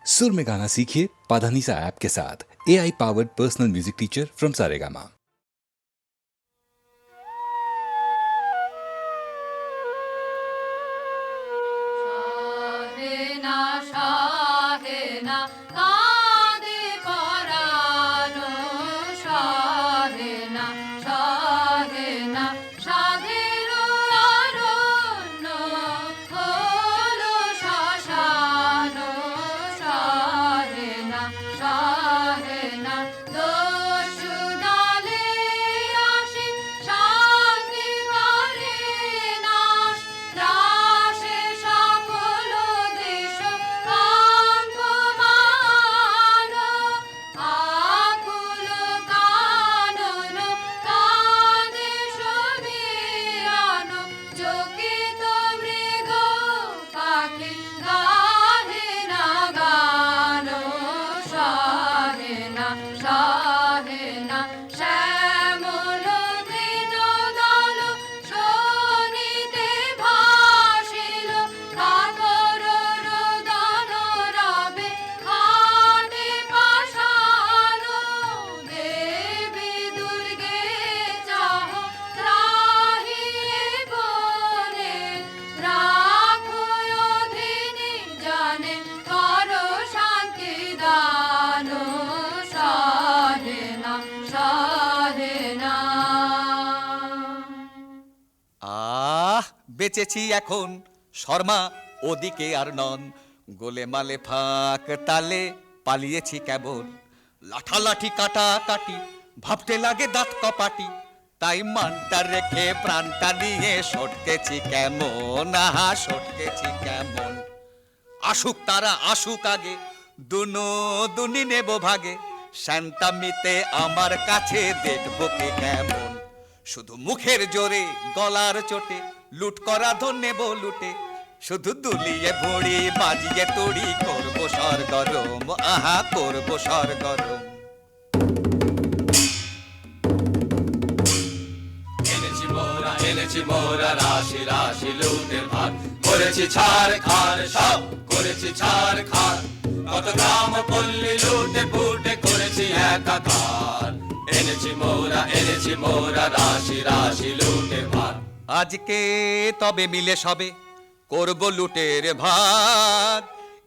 सुर में गाना सीखिए पाधानीसा ऐप के साथ। AI powered personal music teacher from Saregama. বেঁচেছি এখন শর্মা ওদিকে আর নন, গোলে মালে ফাঁক তালে পালিয়েছি কেবল, লাঠালাঠি কাটা কাটি ভাবতে লাগে দাঁত কপাটি, তাই মানটা রেখে প্রাণটা নিয়ে সটকেছি কেমন, আহা সটকেছি কেমন। আসুক তারা আসুক আগে, দুনো দুনি নেব ভাগে, শান্তামিতে আমার কাছে দেখবো কে কেমন। শুধু মুখের জোরে গলার চোটে লুট করা ধন নেব লুটে, শুধু দুলিয়ে ভড়ি বাজিয়ে তড়ি করবো সরগরম, আহা করবো সরগরম। এনেছি মোরা রাশি রাশি লুটের ভার, করেছি ছাড় খার সব করেছি ছাড় খার, কত গ্রাম পল্লী লুটে ফুটে করেছি একাকার। এনেছি মোরা রাশি রাশি লুটের ভার, আজকে তবে মিলে সবে করব লুটের ভাগ,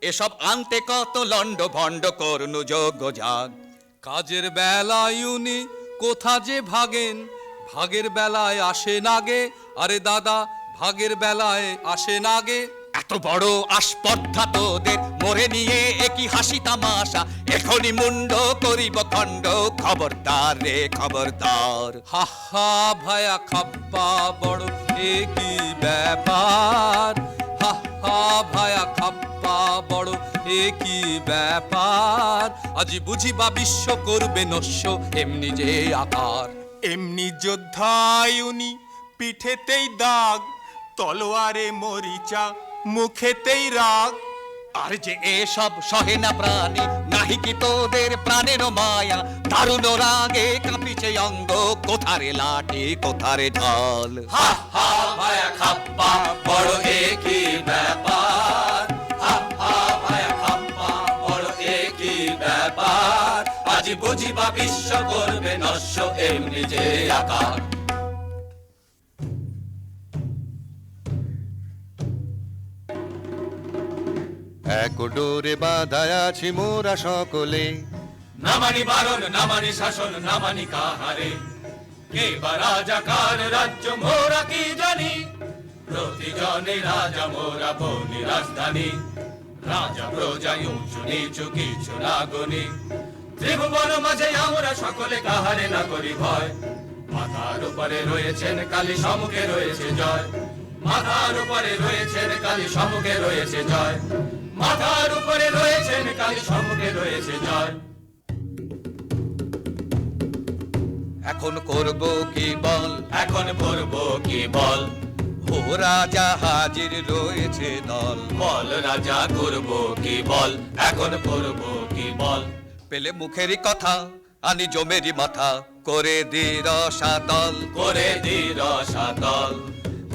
এসব আনতে কত লন্ড ভন্ড করনু যোগ্য জাগ। কাজের বেলায় উনি কোথা যে ভাগেন, ভাগের বেলায় আসে নাগে, আরে দাদা ভাগের বেলায় আসে নাগে। এত বড় আসপর্ধা তোদের মরে নিয়ে একই হাসি তামাশা, এখনই মুন্ড করিব খণ্ড, খবরদার রে খবরদার। হা হা ভায়া খাপ্পা বড় একই ব্যাপার, হা হা ভায়া খাপ্পা বড় একই ব্যাপার, আজি বুঝিবা বিশ্ব করবে নস্য এমনি যে আকার। এমনি যোদ্ধায় উনি পিঠেতেই দাগ, তলোয়ারে মরিচা মুখেতেই রাগ। আর যে এসব সহে না প্রাণী, নাহি কি তোদের প্রাণের মায়া, দারুণ রাগে কাঁপিছে অঙ্গ, কোথারে লাঠি কোথারে ঢাল। হা হা ভায়া খাপ্পা বড় একই ব্যাপার, হা হা ভায়া খাপ্পা বড় একই ব্যাপার, আজি বুঝিবা বিশ্ব করবে নস্য এমনি যে আকার। এক ডোরে বাঁধায় আছি মোরা সকলে, না মানি বারণ না মানি শাসন না মানি কাহারে, কে বা রাজা কার রাজ্য মোরা কি জানি, প্রতিজনে রাজা মোরা বনি রাজধানী, রাজা প্রজায় উঁচু নিচু কিছু না গনি, ত্রিভুবন মাঝে আমরা সকলে কাহারে না করি ভয়, মাথার উপরে রয়েছেন কালী সম্মুখে রয়েছে জয়, মাথার উপরে রয়েছেন কালী সম্মুখে রয়েছে জয়, মাথার উপরে রয়েছেন কালী সম্মুখে রয়েছে জয়। এখন করব কি বল, এখন করব কি বল, ও রাজা হাজির রয়েছে দল, বল রাজা করব কি বল, এখন করব কি বল। পেলে মুখেরই কথা আনি জমেরই মাথা, করে দি রসাতল, করে দি রসাতল,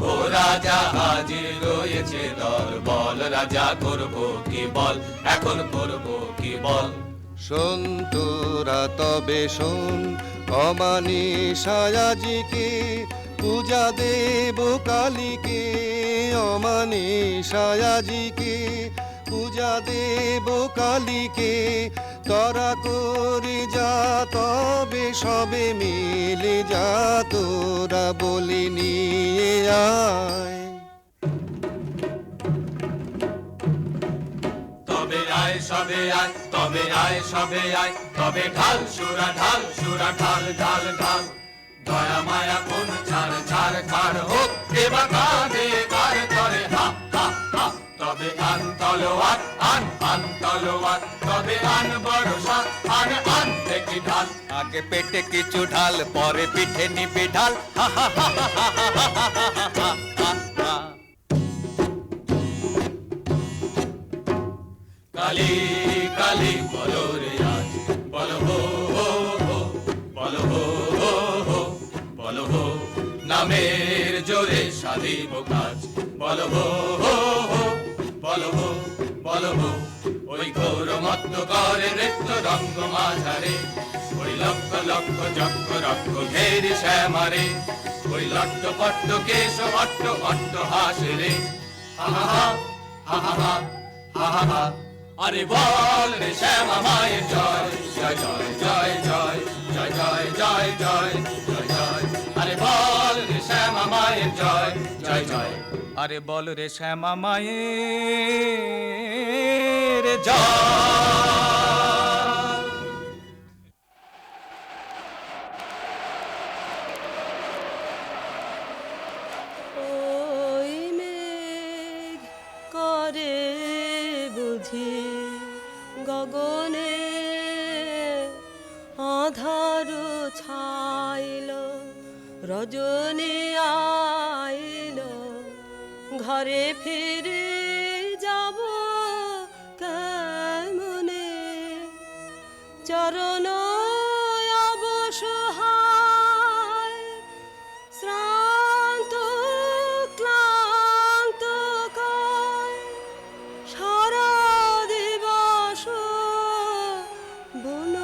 ও রাজা হাজির রয়েছে দল, বল রাজা করব কি বল, এখন করব কি বল। শোন তোরা তবে শোন, অমানিসায় আজিকে পূজা দেব কালীকে, অমানিসায় আজিকে পূজা দেব কালীকে। তোরা করে যা তবে সবে মিলে যা, তোরা বলি নিয়ে আয়। তবে আয় সবে আয়, তবে আয় সবে আয়, তবে ঢাল সুরা ঢাল সুরা ঢাল ঢাল ঢাল। দয়া মায়া কোন ছাড় ছাড় ছাড় হোক, এবার কাঁধে কার করে হা হা হা। তবে আন তলোয়ার আন আন তলোয়ার, তবে আন বর্ষা আন আন দেখি ঢাল। আগে পেটে কিছু ঢাল, পরে পিঠে নিবি ঢাল, হা হা হা হা হা হা হা হা হা হা। কালী কালী বলো রে আজ, বলো হো হো হো, বলো হো হো হো, বলো হো নামের জোরে সাধিব কাজ, বলো হো হো হো, বলো হো বলো হো। ওই ঘোর মত্ত করে নৃত্য রঙ্গ মাঝারে, ওই লক্ষ লক্ষ চক্র রক্ষ ঘেরি শ্যামারে, ওই লট্ট পট্ট কেশ অট্ট অট্ট হাসে রে, হা হা হা হা হা হা হা হা হা। আরে বল রে শ্যামা মায়ের জয়, জয় জয় জয় জয় জয় জয় জয় জয় জয় জয়। আরে বল রে শ্যামা মায়ের জয়, জয় জয়। আরে বল রে শ্যামা মায়ের জয়। ওই মেঘ করে বুঝি গগনে আধার ছাইল, রজনী আইল, ঘরে ফিরে যাব কেমনে, চরণ অবসহায় শ্রান্ত ক্লান্ত কায়, সারা দিবস বন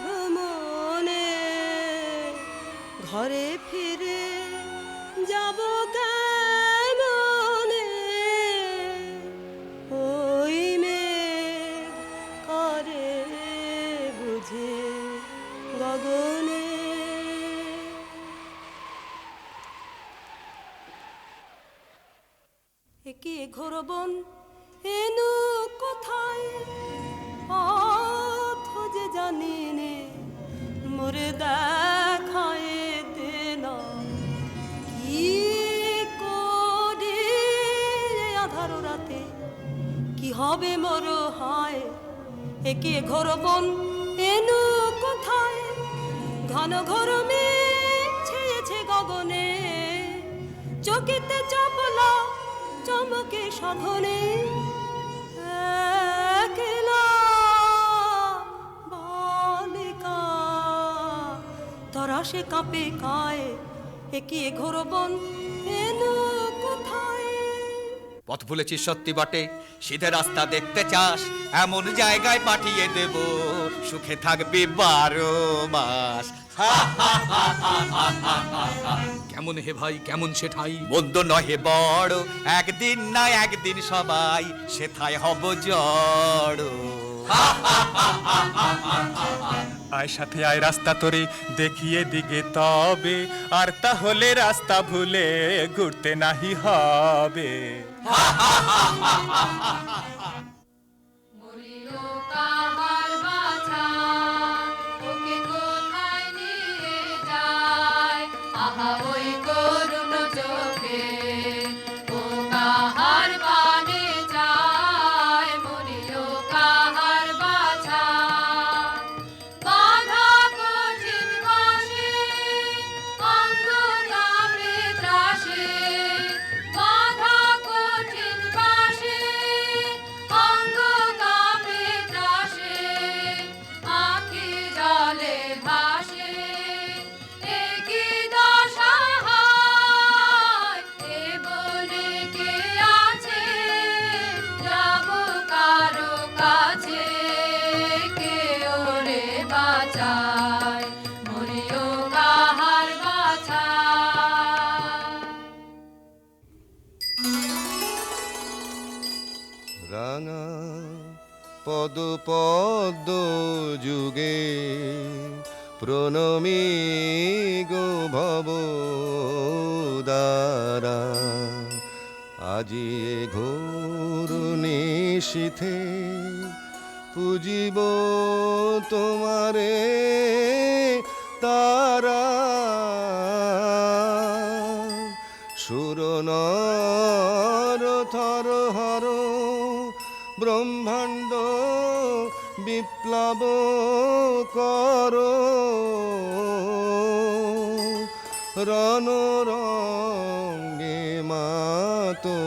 ভ্রমণে, ঘরে ফিরে যাব কেমনে, ওই মেঘ করে বুঝে গগনে। একে ঘোর বন এনু কোথায়, পথ যে জানি নে, মোরে দেখায় দেনা কি করি আধার রাতে, কি হবে মোর হায়। একে ঘোর বন এনু কোথায়, ঘন ঘোর মেঘ ছেয়েছে গগনে, চকিতে চপলা চমকে সাধনে, একলা বালিকা তরাসে কাঁপে কায়, একে ঘোর বন এনু কোথায়। পথ ভুলেছিস সত্যি বটে, সিধে রাস্তা দেখতে চাস, এমন জায়গায় পাঠিয়ে দেব, সুখে থাকবি 12 মাস। কেমন হে ভাই কেমন সেঠাই, মন্দ নহে বড়, একদিন না একদিন সবাই সেথায় হব জড়। আয় সাথে আয় রাস্তা তোরে দেখিয়ে দিকে তবে, আর তাহলে রাস্তা ভুলে ঘুরতে নাহি হবে। বলিও কাহার বাছা, ওকে কোথায় নিয়ে যায়, আহা ওই করুণ চোখে, ও কাহার বানে যায়, বলিও কাহার বাছা। বাধা কঠিন বাসে, অঙ্গ কাঁপে ত্রাসে, বাধা কঠিন বাসে, অঙ্গ কাঁপে পদ পদ্ম যুগে প্রণমী গো ভব দ্বারা আজি এ ঘোর নিশীথে পুজিব তোমারে তারা সুর নর থর হর ব্রহ্মাণ্ড বিপ্লব কর রণরঙ্গে মাতো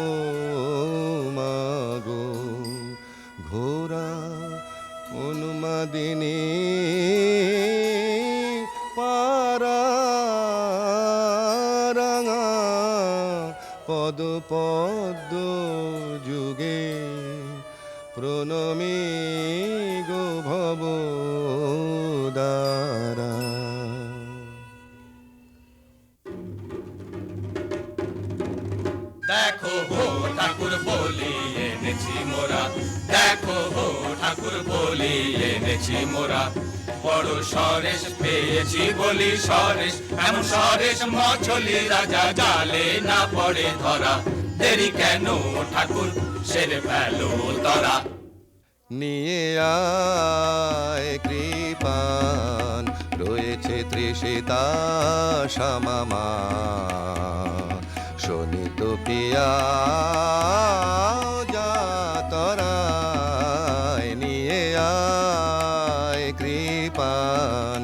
মাগো ঘোরা উন্মাদিনী পারা রাঙা পদ পদ্ম যুগে প্রণমী গো ভব দ্বারা। দেখো হো ঠাকুর বলি এনেছি মোরা, দেখো হো ঠাকুর বলি এনেছি মোরা, বড় সরেশ পেয়েছি বলি সরেশ, এমন সরেশ মছলি রাজা জালে না পড়ে ধরা, দেরি কেন ঠাকুর সেরে ফেলো তরা। নিয়ে আয় কৃপান রয়েছে তৃষিতা শ্যামামা, শোনিত পিয়া যাতরায় নিয়ে আয় কৃপান,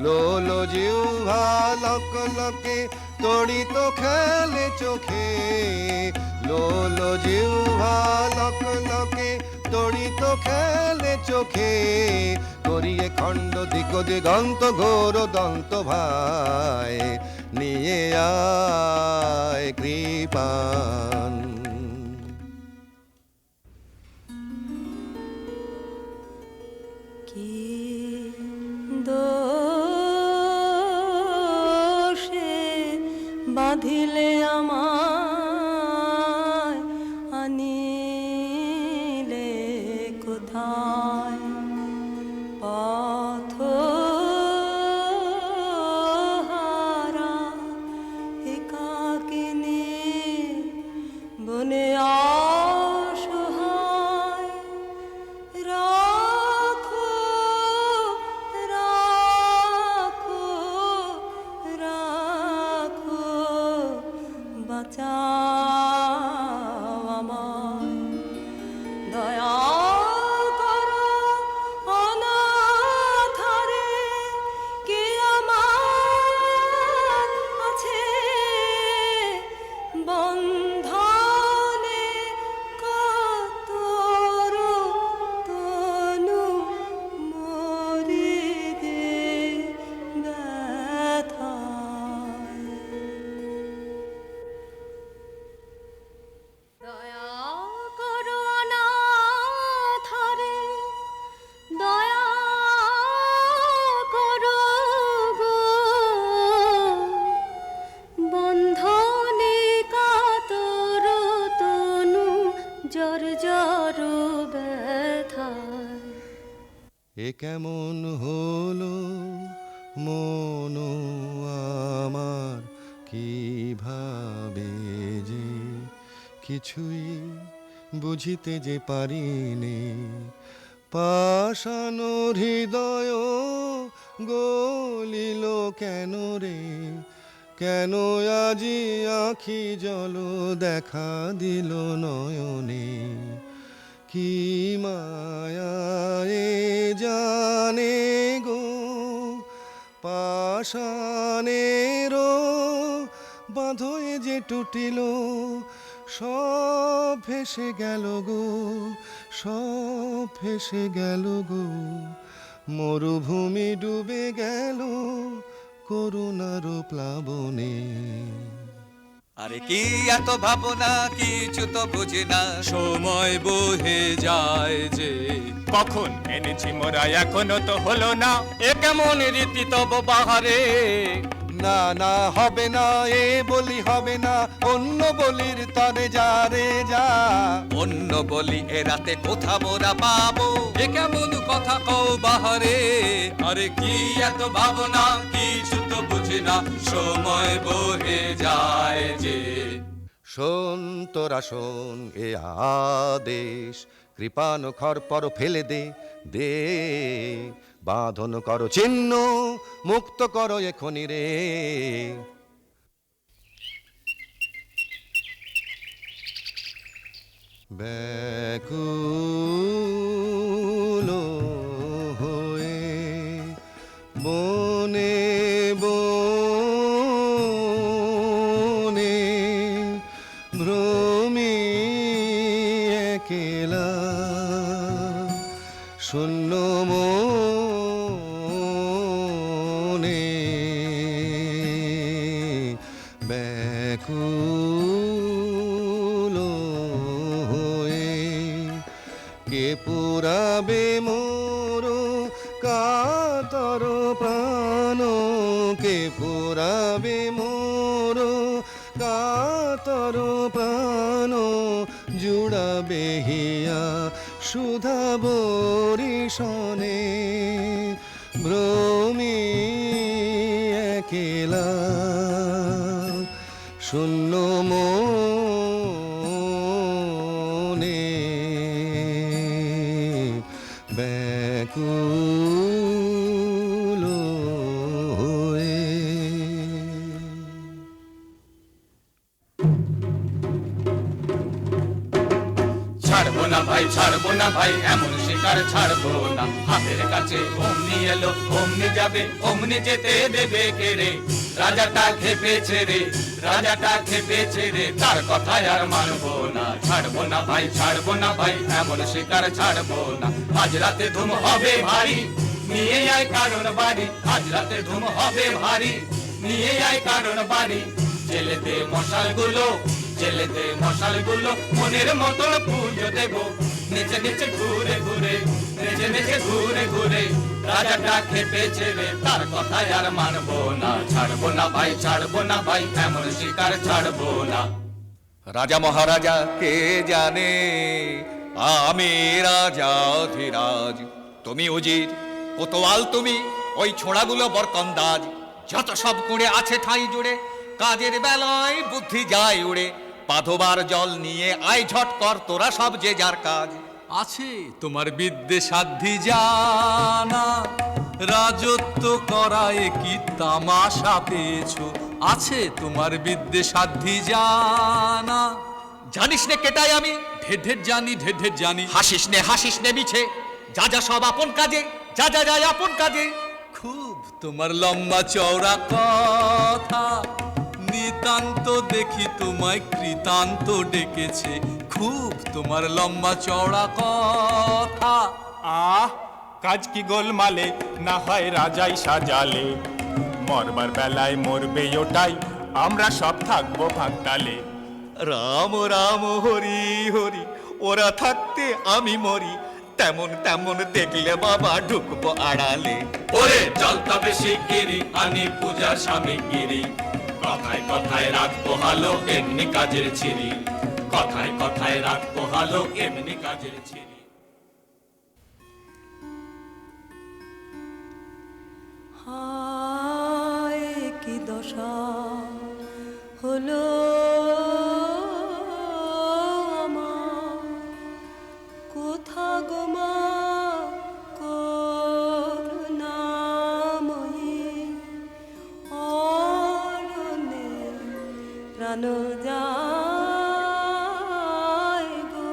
লোলো জিহ্বা লক লকে তড়িত খেলে চোখে, লোলো জিহ্বা লক লকে তড়িত খেলে চোখে, করিয়ে খণ্ড দিক দিগন্ত ঘোর দন্ত ভাই, নিয়ে আয় কৃপান। কি দোষে বাঁধিলে আমায় আনিলে কোথায়, পথ হারা একাকিনী বনে অসহায়, রাখো রাখো রাখো বাঁচাও আমায়, দয়া করো অনাথরে, কে আমার আছে বন্ধনে কাতর তনু মরিদে ব্যথায়। দয়া করো অনাথরে, দয়া করো গো, বন্ধনে কাতর তনু জর জর ব্যথায়। এ কেমন হলো মন আমার, কিভাবে যে কিছুই বুঝিতে যে পারিনি, পাষাণ হৃদয় গলিল কেন রে, কেন আজি আখি জল দেখা দিল নয়নে, কি মায়া এ জানে গো, পাষাণের বাঁধয়ে যে টুটিল, সব ভেসে গেল গো, সব ভেসে গেল গো, মরুভূমি ডুবে গেল করুণার প্লাবনে। আরে কি এত ভাবনা, কিছু তো বুঝি না, সময় বহে যায় যে, কখন এনেছি মোরা এখনো তো হলো না, এ কেমন রীতি তব বাহারে, না না হবে না, এ বলি হবে না, অন্য বলির তরে যা রে যা। অন্য বলি এ রাতে কোথা মোরা পাবো? এ কেমন কথা কও বাহারে, আরে কি এত ভাবনা, কিছু তো বুঝি না, সময় বহে যায় যে। শোন তোরা শোন এ আদেশ, কৃপানো খর পর ফেলে দে দে, বাঁধন করো চিহ্ন, মুক্ত করো এখনি রে। ব্যাকুল হয়ে বনে বনে ভ্রমি একেলা, শূন্য মনে ব্যাকুল হয়ে কে পুরাবে মোর কাতর প্রাণ, কে পুরাবে মোর কাতর প্রাণ, জুড়াবে হিয়া সুধা বরিশনে ভ্রমি একেলা, শূন্য মনে ব্যাকুল হয়ে। ছাড়বো না ভাই, ছাড়বো না ভাই, এমন শিকার ছাড়বো না। হাতের কাছে অমনি এলো, অমনি যাবে, অমনি যেতে দেবে কে রে? রাজাটা খেপেছে রে, রাজাটা খেপেছে রে, তার কথায় আর মানবো না। ছাড়বো না ভাই, ছাড়বো না ভাই, এমন শিকার ছাড়বো না। আজ রাতে ধুম হবে ভারী, নিয়ে আয় কারণ বাড়ি, আজ রাতে ধুম হবে ভারী, নিয়ে আয় কারণ বাড়ি। জেলে দে মশালগুলো, জেলে দে মশালগুলো, মনের মতন পুজো দেবো, নেচে নেচে ঘুরে ঘুরে, নেচে নেচে ঘুরে ঘুরে। রাজাটা খেপেছে রে, তার কথায় আর মানবো না। ছাড়বো না ভাই, ছাড়বো না ভাই, এমন শিকার ছাড়বো না। রাজা মহারাজা কে জানে, আমি রাজা ধীরাজ, তুমি উজির কোতোয়াল, তুমি ওই ছোড়াগুলো বরকন্দাজ। যত সব কুঁড়ে আছে ঠাঁই জুড়ে, কাজের বেলায় বুদ্ধি যায় উড়ে। পাধবার জল নিয়ে আয় ঝট কর তোরা সব যে যার কাজ। আছে তোমার বিদ্যে সাধ্যি জানা, রাজত্ব করায় কি তামাশা পেয়েছো? আছে তোমার বিদ্যে সাধ্যি জানা। জানিস নে কেটাই আমি, ঢের ঢের জানি, ঢের ঢের জানি। হাসিস নে মিছে, যা যা সব আপন কাজে, যা যা যায় আপন কাজে। খুব তোমার লম্বা চওড়া কথা, নিতান্ত দেখি তোমায় কৃতান্ত ডেকেছে। খুব তোমার লম্বা চওড়া কথা। আহ, কাজ কি গোলমালে, না হয় রাজাই সাজালে, মরবার বেলায় মরবে ওটাই, আমরা সব থাকবো ভাগতালে। রাম রাম হরি হরি, ওরা থাকতে আমি মরি, তেমন তেমন দেখলে বাবা ঢুকবো আড়ালে। ওরে চল তবে শিগগিরি, আনি পূজার সামগ্রী, কথায় কথায় রাখবো হালো এমনি কাজের ছিরি, কথায় কথায় রাখবো হালো এমনি কাজের ছিরি। হায় কি দশা হলো আমার, কোথা গো মা করুণাময়ী, অরণ্যে প্রাণ যায় গো,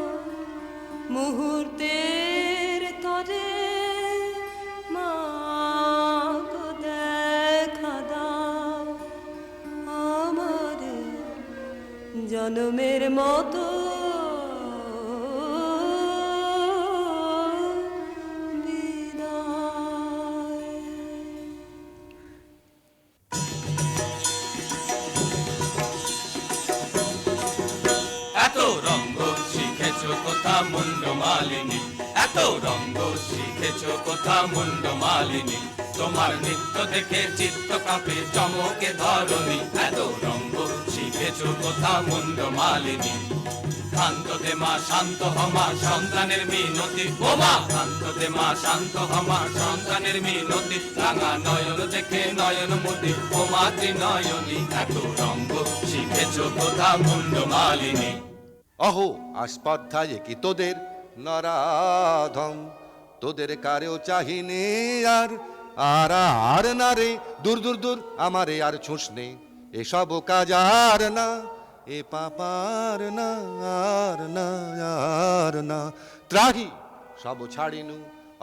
মুহূর্তের তরে মা গো দেখা দাও আমারে, জনমের মতো এত রঙ্গ শিখেছো কোথা মুন্ড মালিনী, এত রঙ্গ শিখেছো কোথা মুন্ড মালিনী, তোমার নৃত্য দেখে চিত্ত কাঁপে চমকে ধরণী, এত রঙ্গ শিখেছ কোথা মুন্ড মালিনী। শান্ত দে মা শান্ত হমা সন্তানের মিনতি, ও মা শান্ত দে মা শান্ত হমা সন্তানের মিনতি, রাঙা নয়ন দেখে নয়ন মতি ও মাতৃ নয়নী, এত রঙ্গ শিখেছ কোথা মুন্ড মালিনী। অহো আস্পর্ধায় কি তোদের নরাধম, তোদের কারেও চাহিনে আর আর আর না রে, দূর দূর দূর আমারে আর ছুঁস নে, এসব কাজ আর না, এ পাপার না আর না আর না, ত্রাহি সব ছাড়িনু,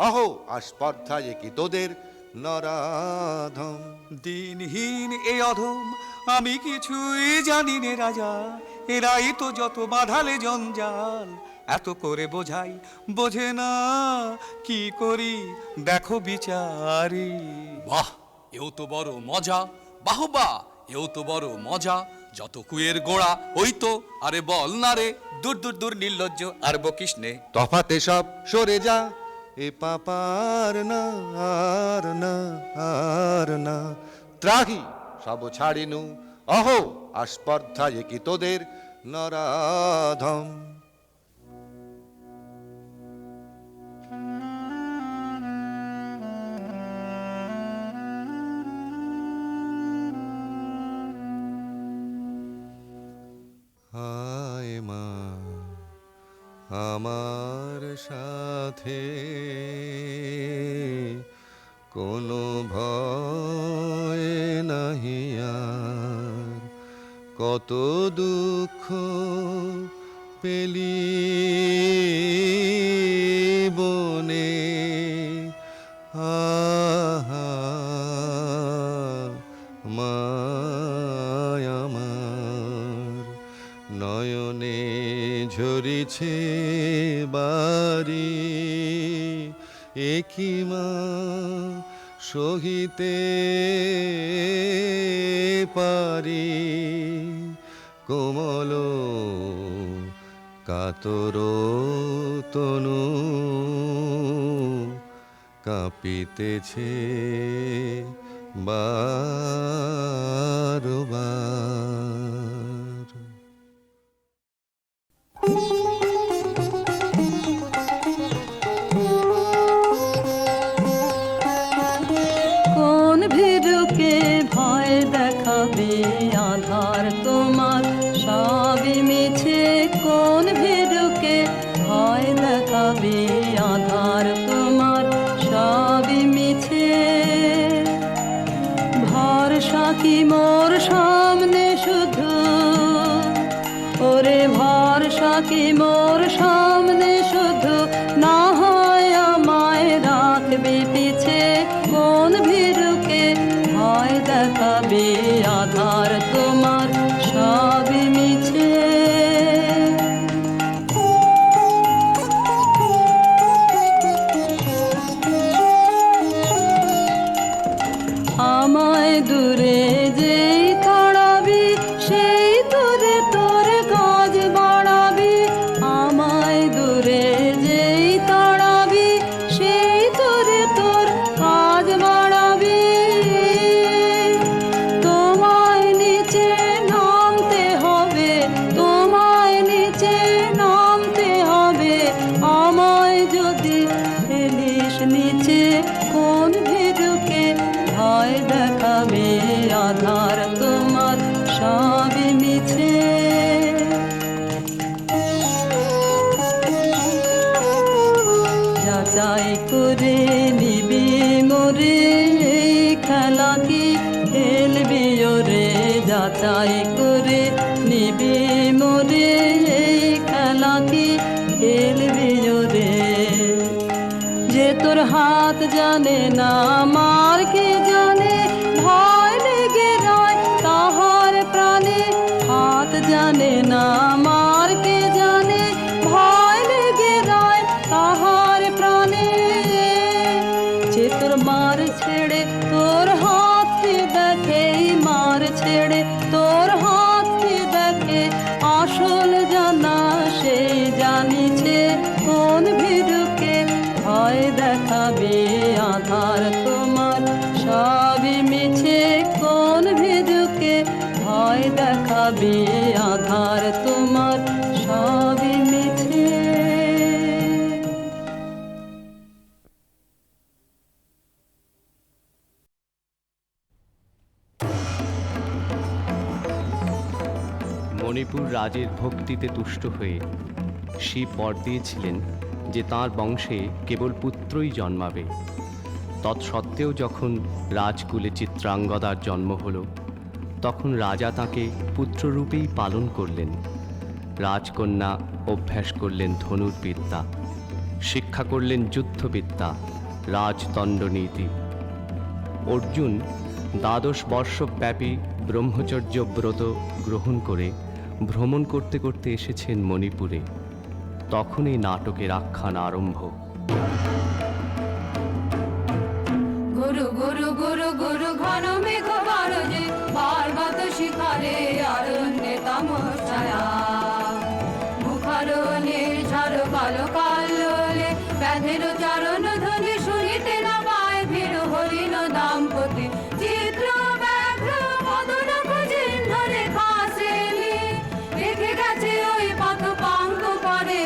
অহো আস্পর্ধায় কি তোদের নরাধম। দিনহীন এ অধম আমি কিছুই জানি নে রাজা, এরাই তো যত বাঁধালে জঞ্জাল, এত করে বোঝাই বোঝে না, কি করি দেখো বিচারি। বাহ, এও তো বড় মজা, বাহবা এও তো বড় মজা, যত কুয়ের গোড়া ওই তো, আরে বল না রে। দূর দূর দূর নির্লজ্জ আর বকিস নে, তফাতে সব সরে যা, এ পাপার না আর না আর না, ত্রাহি সব ছাড়িনু, অহো আস্পর্ধায় কি তোদের নরাধম। হায় মা আমার সাথে কোনো ভয় নাহি আর, কত দুঃখ পেলি বনে, আহা মায় আমার নয়নে ঝরিছে বাড়ি, একই মা সহিতে পারি, কোমল কাতর তনু কাঁপিতেছে বারবার। কোন ভীরুকে ভয় দেখাবে আধার তোমার সবই মিছে, কোন ভীরুকে ভয় দেখাবে আধার তোমার সবই মিছে, ভরসা কি মোর সামনে শুধু, ওরে ভরসা কি মোর সামনে শুধু, না হয় আমায় রাখবে পিছে, কোন ভীরুকে ভয় দেখাবে আধার তোমার সবই মিছে। আমায় দূরে যেই তাড়াবি, সেই দূরে তোর কাজ বাড়াবি, আমায় দূরে যেই তাড়াবি, সেই দূরে তোর কাজ বাড়াবি, তোমায় নিচে নামতে হবে, তোমায় নিচে নামতে হবে, আমায় যদি ফেলিস নিচে, কোন ভীরুকে ভয় দেখাবে আধার তোমার সবই মিছে। যাচাই করে নিবি মোরে এই খেলা কি খেলবি ওরে, যাচাই করে নিবি মোরে এই খেলা কি খেলবি ওরে, যে তোর হাত জানে না মার কে জানে, ভয় লেগে রয় তাহার প্রাণে, হাত জানে না মার কে জানে, ভয় লেগে রয় তাহার প্রাণে, যে তোর মার ছেড়ে তোর হাতকে দেখে, মার ছেড়ে তোর হাতকে দেখে, আসল জানা সেই জানিছে, কোন ভীরুকে ভয় দেখাবে যাবে আধার তোমার সবই মিছে। মণিপুর রাজের ভক্তিতে তুষ্ট হয়ে শিব বর দিয়েছিলেন যে তাঁর বংশে কেবল পুত্রই জন্মাবে। তৎসত্ত্বেও যখন রাজকুলে চিত্রাঙ্গদার জন্ম হল, তখন রাজা তাকে পুত্ররূপেই পালন করলেন। রাজকন্যা অভ্যাস করলেন ধনুর্বিদ্যা, শিক্ষা করলেন যুদ্ধবিদ্যা, রাজদণ্ডনীতি। অর্জুন 12 বর্ষব্যাপী ব্রহ্মচর্য ব্রত গ্রহণ করে ভ্রমণ করতে করতে এসেছেন মণিপুরে। তখনই নাটকের আখ্যান আরম্ভ। গুরু গুরু গুরু গুরু ঘন মেঘ গরজে পার্বত শিখরে অরণ্যে তমসায়া মুখারণে ঝড় কালো কালোলে ব্যাধের চরণ ধ্বনি শুনিতে না পায় ভিড় হরিণ দাম্পতি চিত্র ব্যাঘ্র মদন চিহ্ন রেখা শ্রেণী রেখে গেছে ওই পথ পাঙ্ক পরে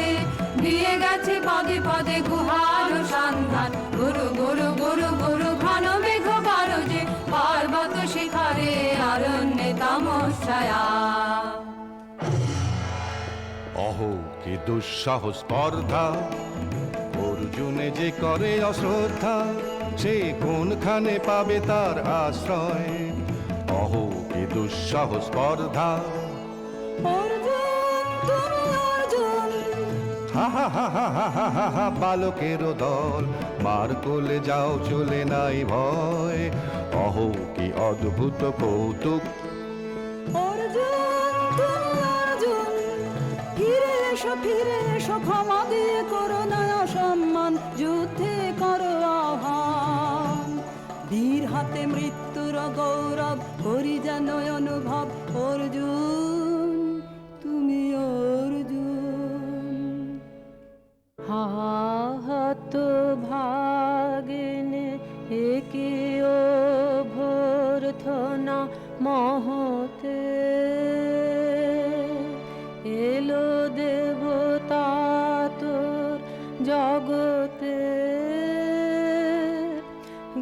দিয়ে গেছে পদে পদে গুহার সন্ধান। গুরু গুরু গুরু গুরু ঘন মেঘ গরজে পার্বত শিখরে অরণ্যে তমসায়া। অহো কি দুঃসাহস স্পর্ধা, অর্জুনে যে করে অশ্রদ্ধা, সে কোনখানে পাবে তার আশ্রয়। অহো কি দুঃসাহস স্পর্ধা, অর্জুন তুমি অর্জুন, হা হা হা হা হা হা হা হা, বালকেরও দল মার কোলে যাও চলে নাই ভয়। অহো কি অদ্ভুত কৌতুক, অর্জুন তুমি অর্জুন, ফিরে এসো ক্ষমা দিয়ে করো না অসম্মান, যুদ্ধে করো আহ্বান। বীর হাতে মৃত্যুর গৌরব করি যেন অনুভব, অর্জুন তুমি অর্জুন। হাত ভাগিনে একে অভ্যর্থনা মহতে, এলো দেবতা তোর জগতে,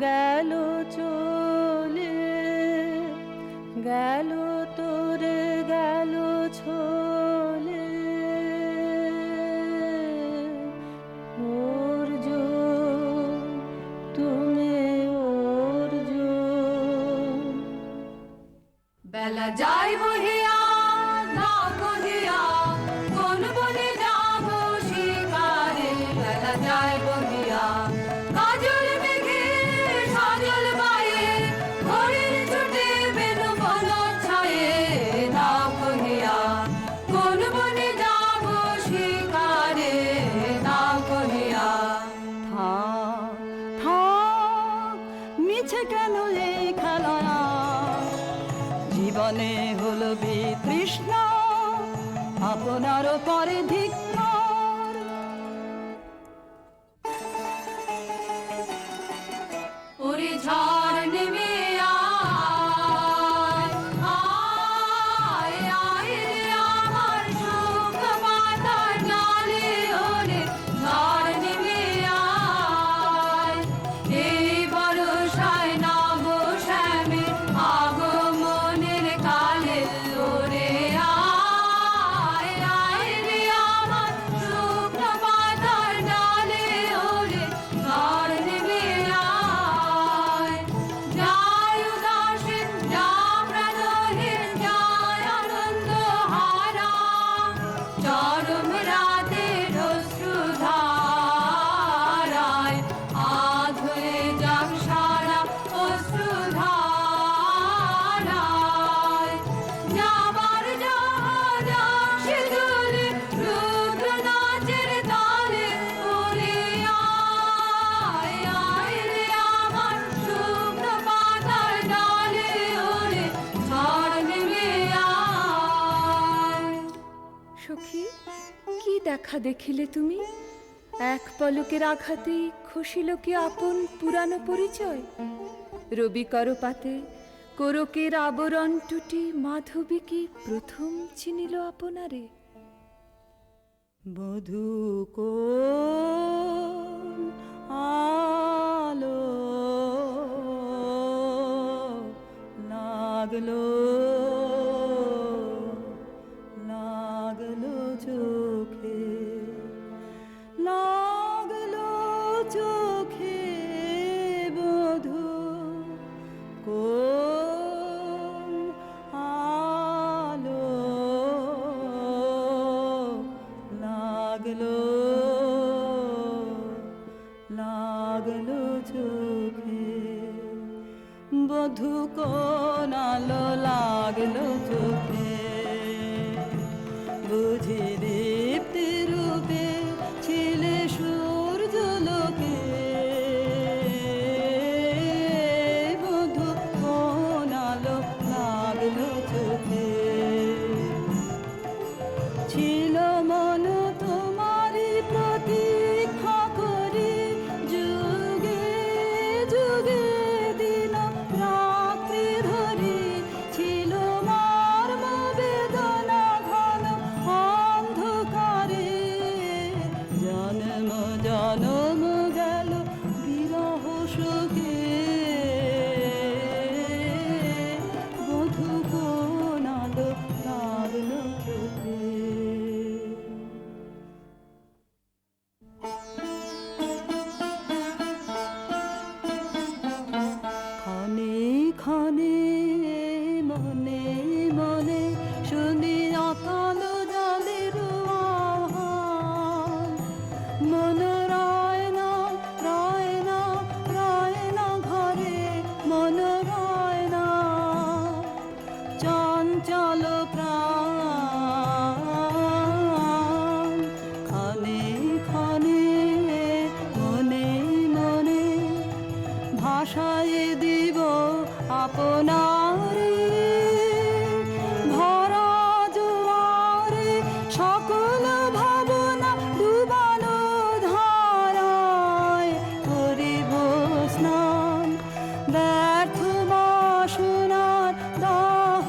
গেল চলে গেল তোরে গেল ছোলে। অর্জুন তুমি অর্জুন। বেলা যাই বহিয়া না কহিয়া কোন বনে যাব শিকারে। বেলা যাই বহিয়া কাজল মেঘে সাজল বায়ে ঘরের ছুটে বেনু বন ছায়ে। না কহিয়া কোন বনে যাব শিকারে। না কহিয়া থাক থাক মিছে কেন এই খেলা, জীবনে হলো বিতৃষ্ণা আপনার পরে ধিক্কার। ওরে ঝড় নেমে আয়, আয়, আয় রে আমার শুক পাতার ডালে। ওরে ঝড় নেমে আয়, এই বর্ষায় নব শ্যামে আগমনের কালে। ওরে আয়, আয় রে আমার শুক পাতার ডালে। ওরে ঝড় নেমে আয়, যায় উদাসীন যা প্রাণহীন যায় আনন্দ হারা। চরম রাতের অশ্রুধারায় আধ হয়ে যাক সারা অশ্রুধারায়। যাবার জাহাজ আসে দূরে রুদ্র নাচের তালে। ওরে আয়, আয় রে আমার শুকনো পাতার ডালে। ওরে ঝড় নেমে আয়। সখী, কি দেখা দেখিলে তুমি? এক পলকের আঘাতেই খসিল কি আপন পুরানো পরিচয়? রবি করপাতে কোরকের আবরণ টুটি মাধবী কি প্রথম চিনিল আপনারে? বধূ কোন আলো লাগলো লাগলো চোখে, লাগলো চোখে বধূ কোন আলো লাগলো লাগলো চোখে, বধূ কোন আলো লাগলো চোখে, বুঝি দীপ্তি রূপে ছিলে সূর্য লোকে, বধূ কোন আলো লাগলো চোখে, ছিল মন তোমারি প্রতীক্ষা করি, যুগে যুগে দিন রাত্রি ধরি, ছিল মর্ম বেদনা ঘন অন্ধকারে, জন্ম জন্ম গেল বিরহ শোকে, বধূ কোন আলো লাগলো চোখে। ক্ষণে ক্ষণে মনে মনে শুনি অতল জলের আহ্বান, মন রয় না রয় না রয় না ঘরে, মন রয় না চঞ্চল প্রাণ, ক্ষণে ক্ষণে মনে মনে ভাষায় দিব আপনারে, ভরা জোয়ারে সকল ভাবনা ডুবানো ধারায় করিব স্নান, ব্যর্থ বাসনার দাহ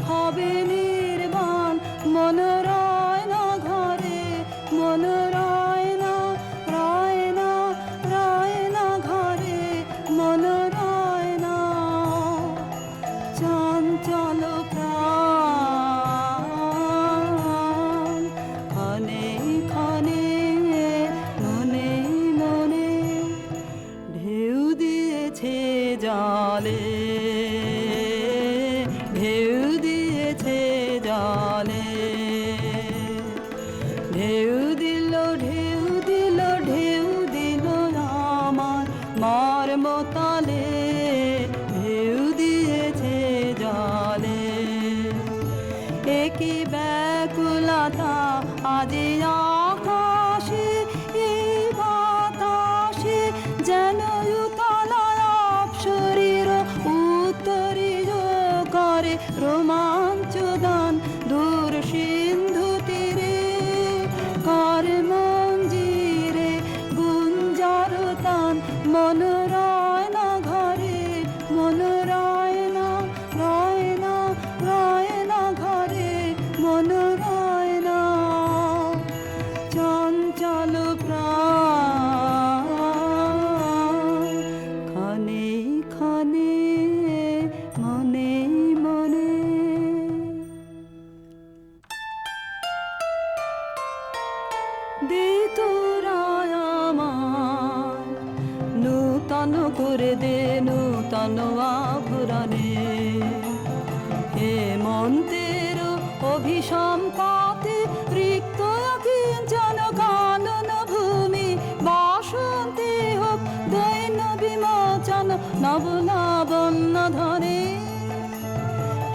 হবে নির্বাণ, মন রয় না ঘরে, মন রয় না রয় না রয় না ঘরে, মন রয় না চঞ্চল প্রাণ, ক্ষণে ক্ষণে মনে মনে ঢেউ দিয়েছে জলে, ঢেউ দিয়েছে জলে, ঢেউ দিল ঢেউ দিল ঢেউ দিল আমার মর্মতলে, ঢেউ দিয়েছে জলে, একই ব্যাকুলতা আজি আকাশে এই বাতাসে, যেন উতলায় অপসরীর উত্তরীয় করে রোমাঞ্চ দান, দূর সিন্ধু তীরে কর মঞ্জিরে গুঞ্জার তান, মন রয় না ঘরে, মন রয় না রয় না রয় না ঘরে, মন রয় না চঞ্চল প্রাণ, ক্ষণে ক্ষণে মনে মনে। দে তোরা আমায় নূতন করে দে নূতন আভরণে, হেমন্তের অভিসম পাতে রিক্ত কিঞ্চন কানন ভূমি, বাসন্তে হোক দৈন্য বিমোচন নব লাবণ্য ধরে,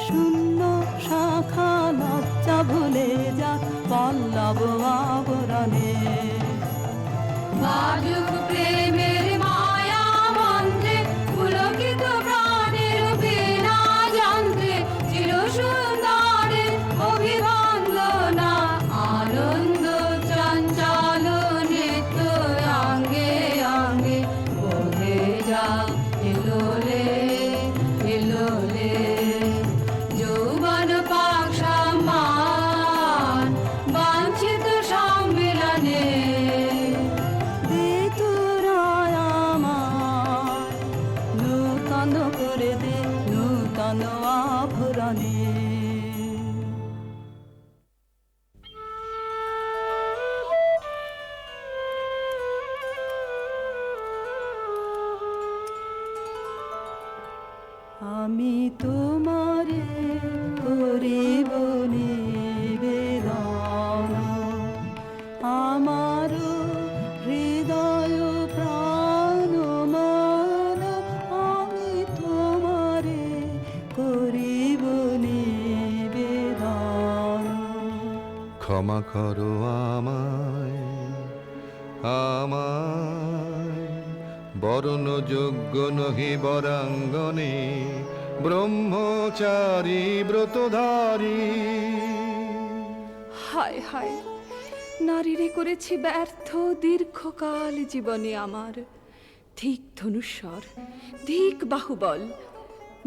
শূন্য শাখা লজ্জা ভুলে যা পল্লব আবরণে, বাজুক প্রেমের মায়া মন্ত্রে পুলকিত প্রাণের বীণা যন্ত্রে, চির সুন্দরের অভিবন্দনা, আনন্দ চঞ্চল নৃত্য অঙ্গে অঙ্গে বহে যা হিলোলে। আমি তোমারে করিব নিবেদন, আমার হৃদয় প্রাণ মন আমি তোমারে করিব নিবেদন। ক্ষমা করো আমায়, আমায় বরণ যোগ্য নহি বরাঙ্গনে, ব্রহ্মচারী ব্রতধারী। হায় হায়, নারীরে করেছি ব্যর্থ দীর্ঘকাল জীবনে আমার। ধিক ধনুস্বর, ধিক বাহুবল,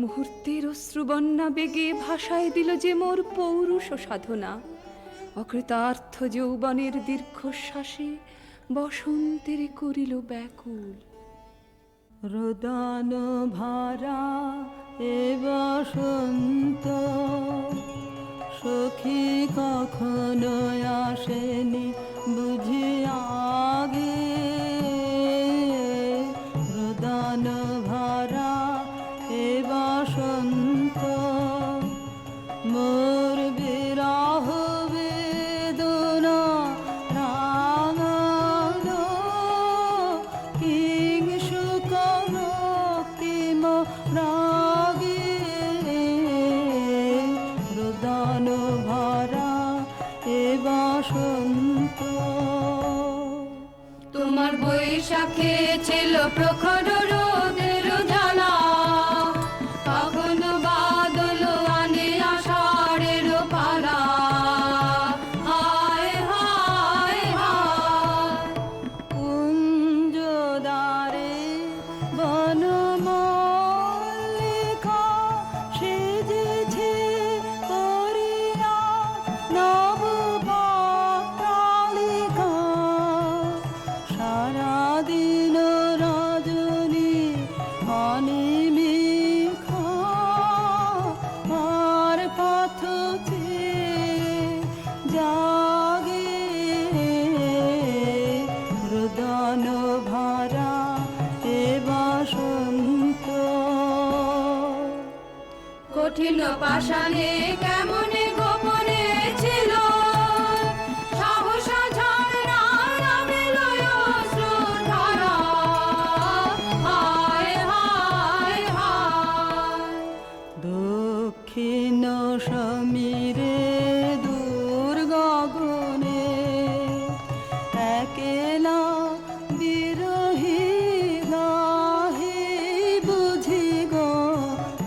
মুহূর্তের অশ্রুবন্যা বেগে ভাষায় দিল যে মোর পৌরুষ সাধনা। অকৃতার্থ যৌবনের দীর্ঘশ্বাসে বসন্তের করিল ব্যাকুল। রোদন ভরা এ বসন্ত সখী কখনো আসেনি বুঝি আগে। রোদন ভরা এ বসন্ত মোর বিরহ বেদনা রাঙালো, কিং সুখ রক্তিম রাগে। রোদন ভরা এ বসন্ত। তোমার বৈশাখে ছিল প্রখর রোদের জ্বালা, কখনো বাদল আনে আষাঢ়ের পালা। হায় হায় হায়, কুঞ্জদারে বনমল্লিকা সেজেছে করিয়া নবপত্রালিকা। সারাদিন রজনী অনিমিখা আর পথ চেয়ে জাগে। রোদন ভরা এ বসন্ত। কঠিন পাষাণে কেমনে গোপনে ছিল সহসা ঝরনা নামিল অশ্রুধারা। হায় হায় হায়, দক্ষিণ সমীরে দূর গগনে একেলা বিরহী গাহে বুঝি গো।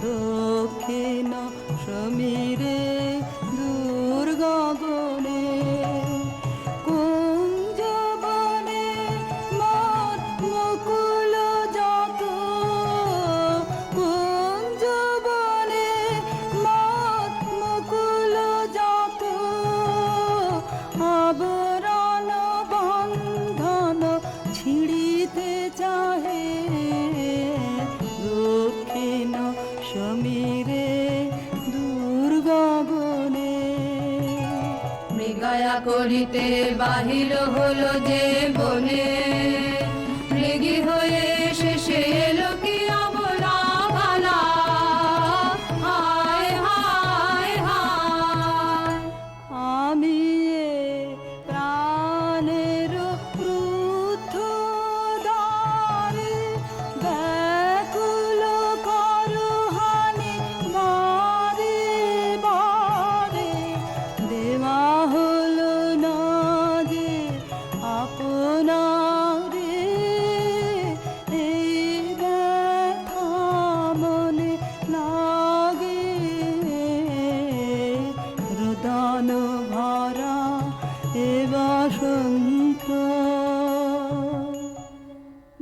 দক্ষিণ সমীরে দূর গগনে কুঞ্জবনে মোর মুকুল যত। কুঞ্জবনে মোর মুকুল যত, আবরণ বন্ধন ছিড়িতে চাহে। দক্ষিণ সমীরে দূর গগনে মৃগয়া করিতে বাহির হলো যে বনে, মৃগী হয়ে শেষে এলো কি অবলা ভালা। হায় হায় হায়, আমি এ প্রাণের ক্রুদ্ধ দ্বারে ব্যাকুল করহানি বারে বারে। দেওয়া হলো না যে আপনারে, এই ব্যথা মনে লাগে। রোদন ভরা এ বসন্ত।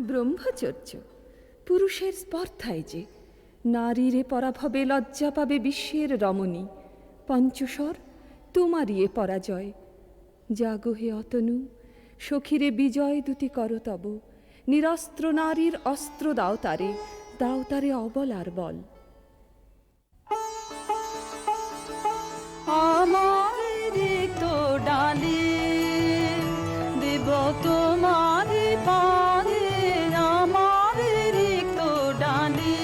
ব্রহ্মচর্য পুরুষের স্পর্ধায় যে নারীরে পরাভবে লজ্জা পাবে বিশ্বের রমণী। পঞ্চস্বর তোমারই এ পরাজয়। জাগো হে অতনু, সখীরে বিজয় দুটি করো তব। নিরস্ত্র নারীর অস্ত্র দাও তারে, দাও তারে অবলার বল। আমার রিক্ত ডালি দেব তোমার পারে। আমার রিক্ত ডালি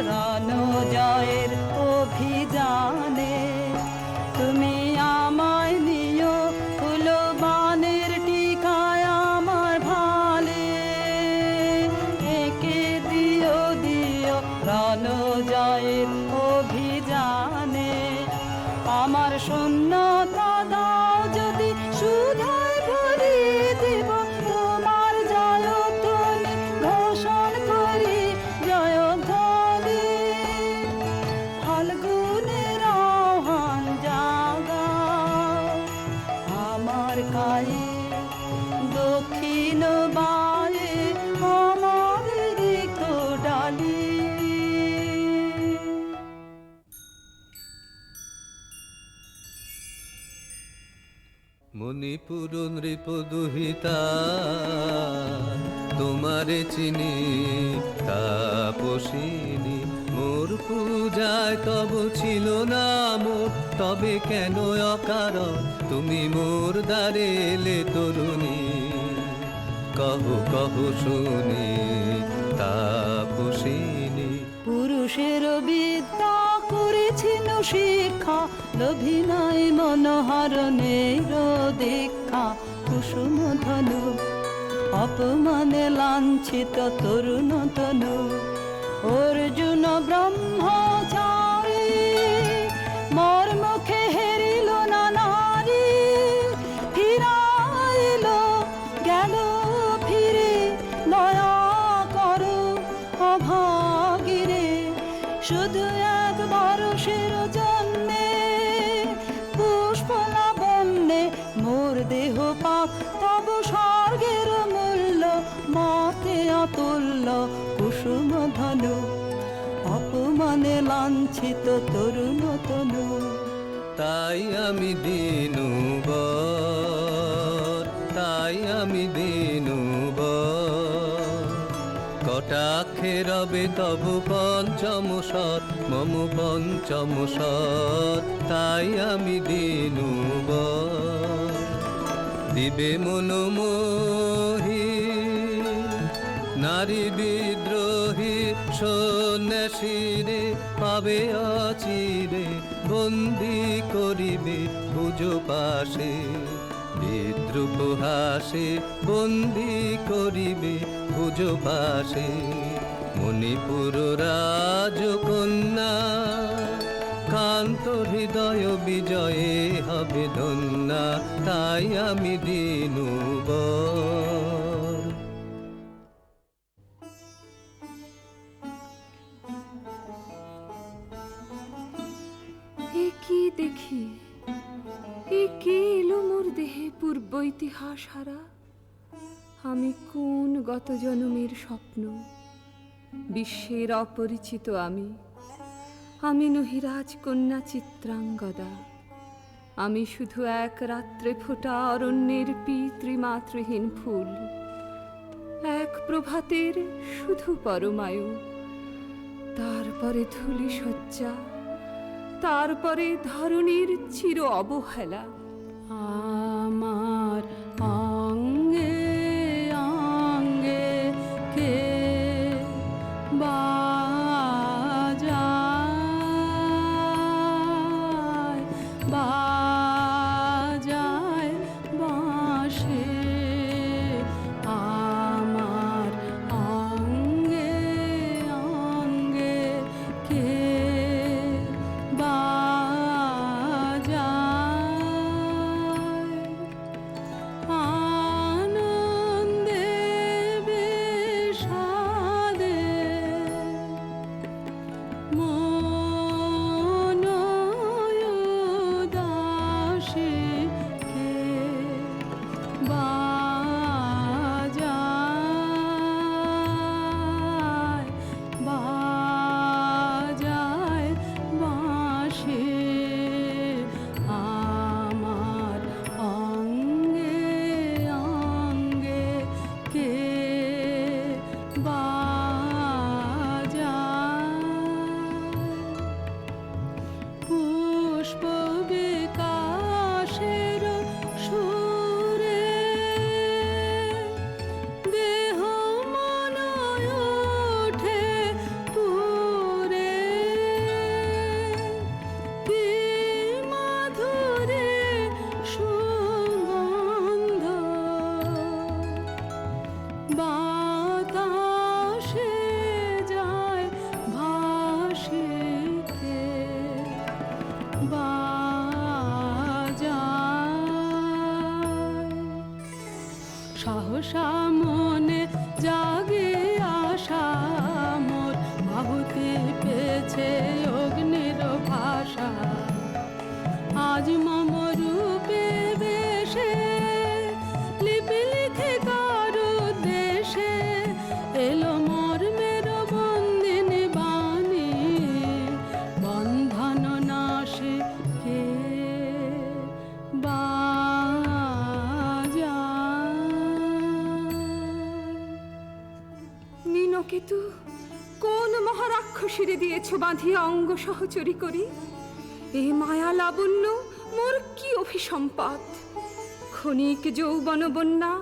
রণজয়ের অভিযানে তুমি আমায় নিও ফুলবানের টিকায় আমার ভালে একে দিও দিও রণজয়ের অভিযানে আমার শূন্যতা দাও যদি শুধায় ভরিয়ে দেব তোমার জয়ধ্বনি ঘোষণ করি জয়ধ্বনি ফাল্গুনের আহ্বান জাগাও আমার গায়ে দক্ষিণ বায়ে আমার রিক্ত ডালি মণিপুর নৃপদুহিতা তোমারে চিনি তাপসিনী মোর পূজায় তব ছিল না মোর তবে কেন অকারণ তুমি মোর দ্বারে এলে তরুণী কহ কহ শুনি তাপসিনী পুরুষের বিদ্যা করেছিল শিক্ষা লোভী নাই মনোহরণের দীক্ষা কুসুম ধনু অপমানে লাঞ্ছিত তরুণ তনু অর্জুন ব্রহ্মচারী মোর মুখে হেরিল না নারী ফিরাইল গেল ফিরে দয়া করো অভাগিরে শুধু একবার সের জন্যে পুষ্পলাবণ্যে মোর দেহ পাক তব স্বর্গের মূল্য মতে অতুল্য কুসুম ধনু অপমানে লাঞ্ছিত তরুণ তনু তাই আমি দিনুবর তাই আমি দিনুবর কটাক্ষে রবে তব পঞ্চম সৎ মম পঞ্চম সৎ তাই আমি দিনুবর দিবে মনোমোহী নারী বিদ্রোহী সন্ন্যাসীরে পাবে অচিরে বন্দি করিবে পুজো পাশে বিদ্রুপ হাসে বন্দি করিবে পুজো পাশে মণিপুর রাজকন্যা কান্ত হৃদয় বিজয়ে হবে ধন্যা তাই আমি দিনুবর এ কি দেখি এ কে এলো মোর দেহে পূর্ব ইতিহাস হারা আমি কোন গত জন্মের স্বপ্ন বিশ্বের অপরিচিত আমি নহি রাজকন্যা চিত্রাঙ্গদা আমি শুধু এক রাত্রে ফোটা অরণ্যের পিতৃমাতৃহীন ফুল এক প্রভাতের শুধু পরমায়ু তারপরে ধূলি শয্যা তারপরে ধরণীর চির অবহেলা আমার অঙ্গে অঙ্গে কে বাজায় বাজায় বাঁশি আমার অঙ্গে অঙ্গে কে বাজায় সহসা মনে জাগে আশা মোর আহুতি পেয়েছে অগ্নির ভাষা আজ মম রূপে বেশে লিপি লিখে কারো দেশে এলো মোর মেরো বন্দিনী বাণী বন্ধন নাশে কে নীনকেতু কোন মহারাক্ষসীরে দিয়েছ বাঁধিয়া অঙ্গ সহচরী করি এ মায়া লাবণ্য মোর কি অভিসম্পাত ক্ষণিক যৌবন বন্যা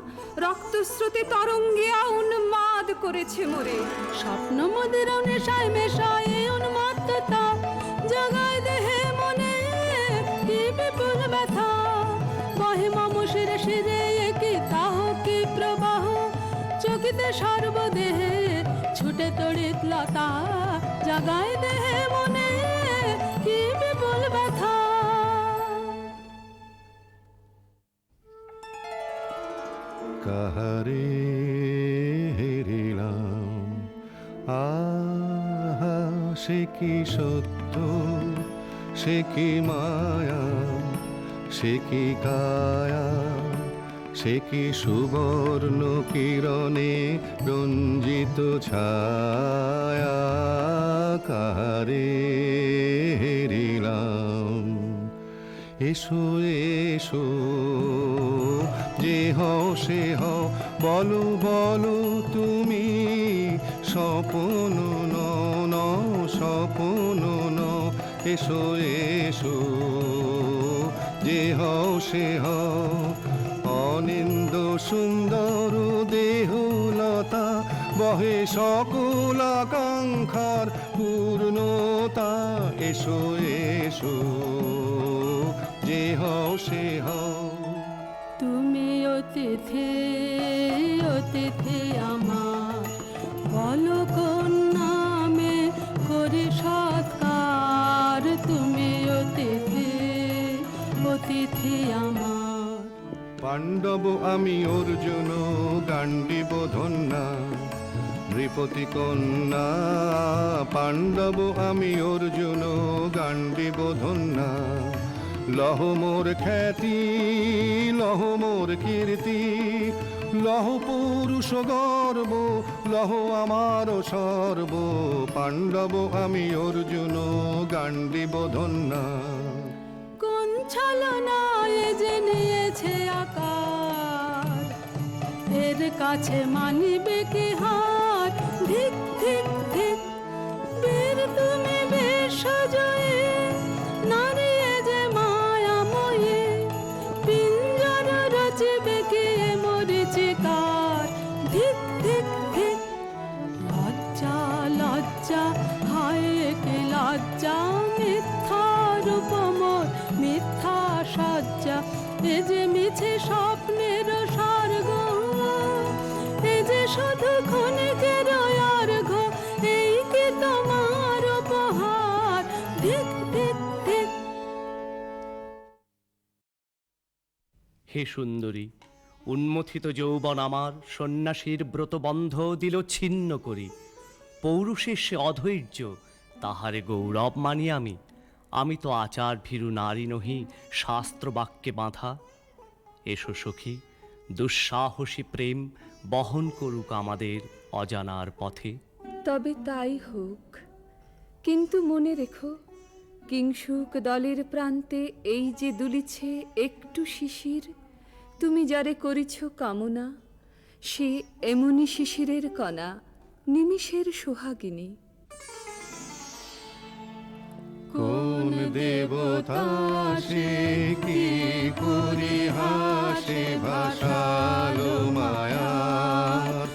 রক্তস্রোতে তরঙ্গে উন্মাদ করেছে মোরে স্বপ্ন মদের নেশায় মেশায় উন্মত্ততা জাগায় দেহে মনে কি বিপুল ব্যথা বহে মম শিরে শিরে কি তাহ কি প্রবাহ চকিতে সর্বদেহে ছুটে তড়িৎ লতা জাগায় দেহে মনে কি বিপুল ব্যথা কাহারে হেরিলাম আহা সে কি সত্য সে কি মায়া সে কি কায়া সে কি সুবর্ণ কিরণে রঞ্জিত ছায়া কাহারে হেরিলাম এসো এসো যে হও সে হও বলো বলো তুমি স্বপন ন স্বপন ন এসো এসো যে হও সে হও অনিন্দ সুন্দর দেহলতা বহে সকল আকাঙ্ক্ষার পূর্ণতা এসো এসো যে হও সে হও তুমি অতিথি অতিথি আমার বলো কোন নামে করি সৎকার তুমি অতিথি অতিথি আমার পাণ্ডব আমি অর্জুন গান্ডীব ধন্যা নৃপতি কন্যা পাণ্ডব আমি অর্জুন গান্ডীব ধন্যা লহ মোর খ্যাতি লহ মোর কীর্তি লহ পুরুষ গর্ব লহ আমার সর্ব পাণ্ডব আমি অর্জুন গান্ডীব ধন্যা কোন ছলনায় যে নিয়েছে আকার এর কাছে মানিবে কি হার ধিক ধিক ধিক বীর তুমি বেশ জয়ে নারী যে মায়াময়ে পিঞ্জর রচিবে কি মরিচিকার ধিক ধিক ধিক লজ্জা লজ্জা হায় কি লজ্জা মিথ্যার উপমর মিথ্যা সজ্জা এ যে মিছে স্বপ্নের স্বর্গ এ যে শুধু ক্ষণিকের অর্ঘ এই কি তোমার উপহার ধিক ধিক ধিক হে সুন্দরী উন্মথিত যৌবন আমার সন্ন্যাসীর ব্রতবন্ধ দিল ছিন্ন করি পৌরুষের সে অধৈর্য তাহারে গৌরব মানি আমি তো আচার ভীরু নারী নহি শাস্ত্র বাক্যে বাঁধা এসো সখী দুঃসাহসী প্রেম বহন করুক আমাদের অজানার পথে তবে তাই হোক কিন্তু মনে রেখো কিংসুক দলের প্রান্তে এই যে দুলিছে একটু শিশির তুমি যারে করিছ কামনা সে এমনি শিশিরের কণা নিমিষের সোহাগিনী কোন দেবতা সে কি করি হাসে ভাষালো মায়ার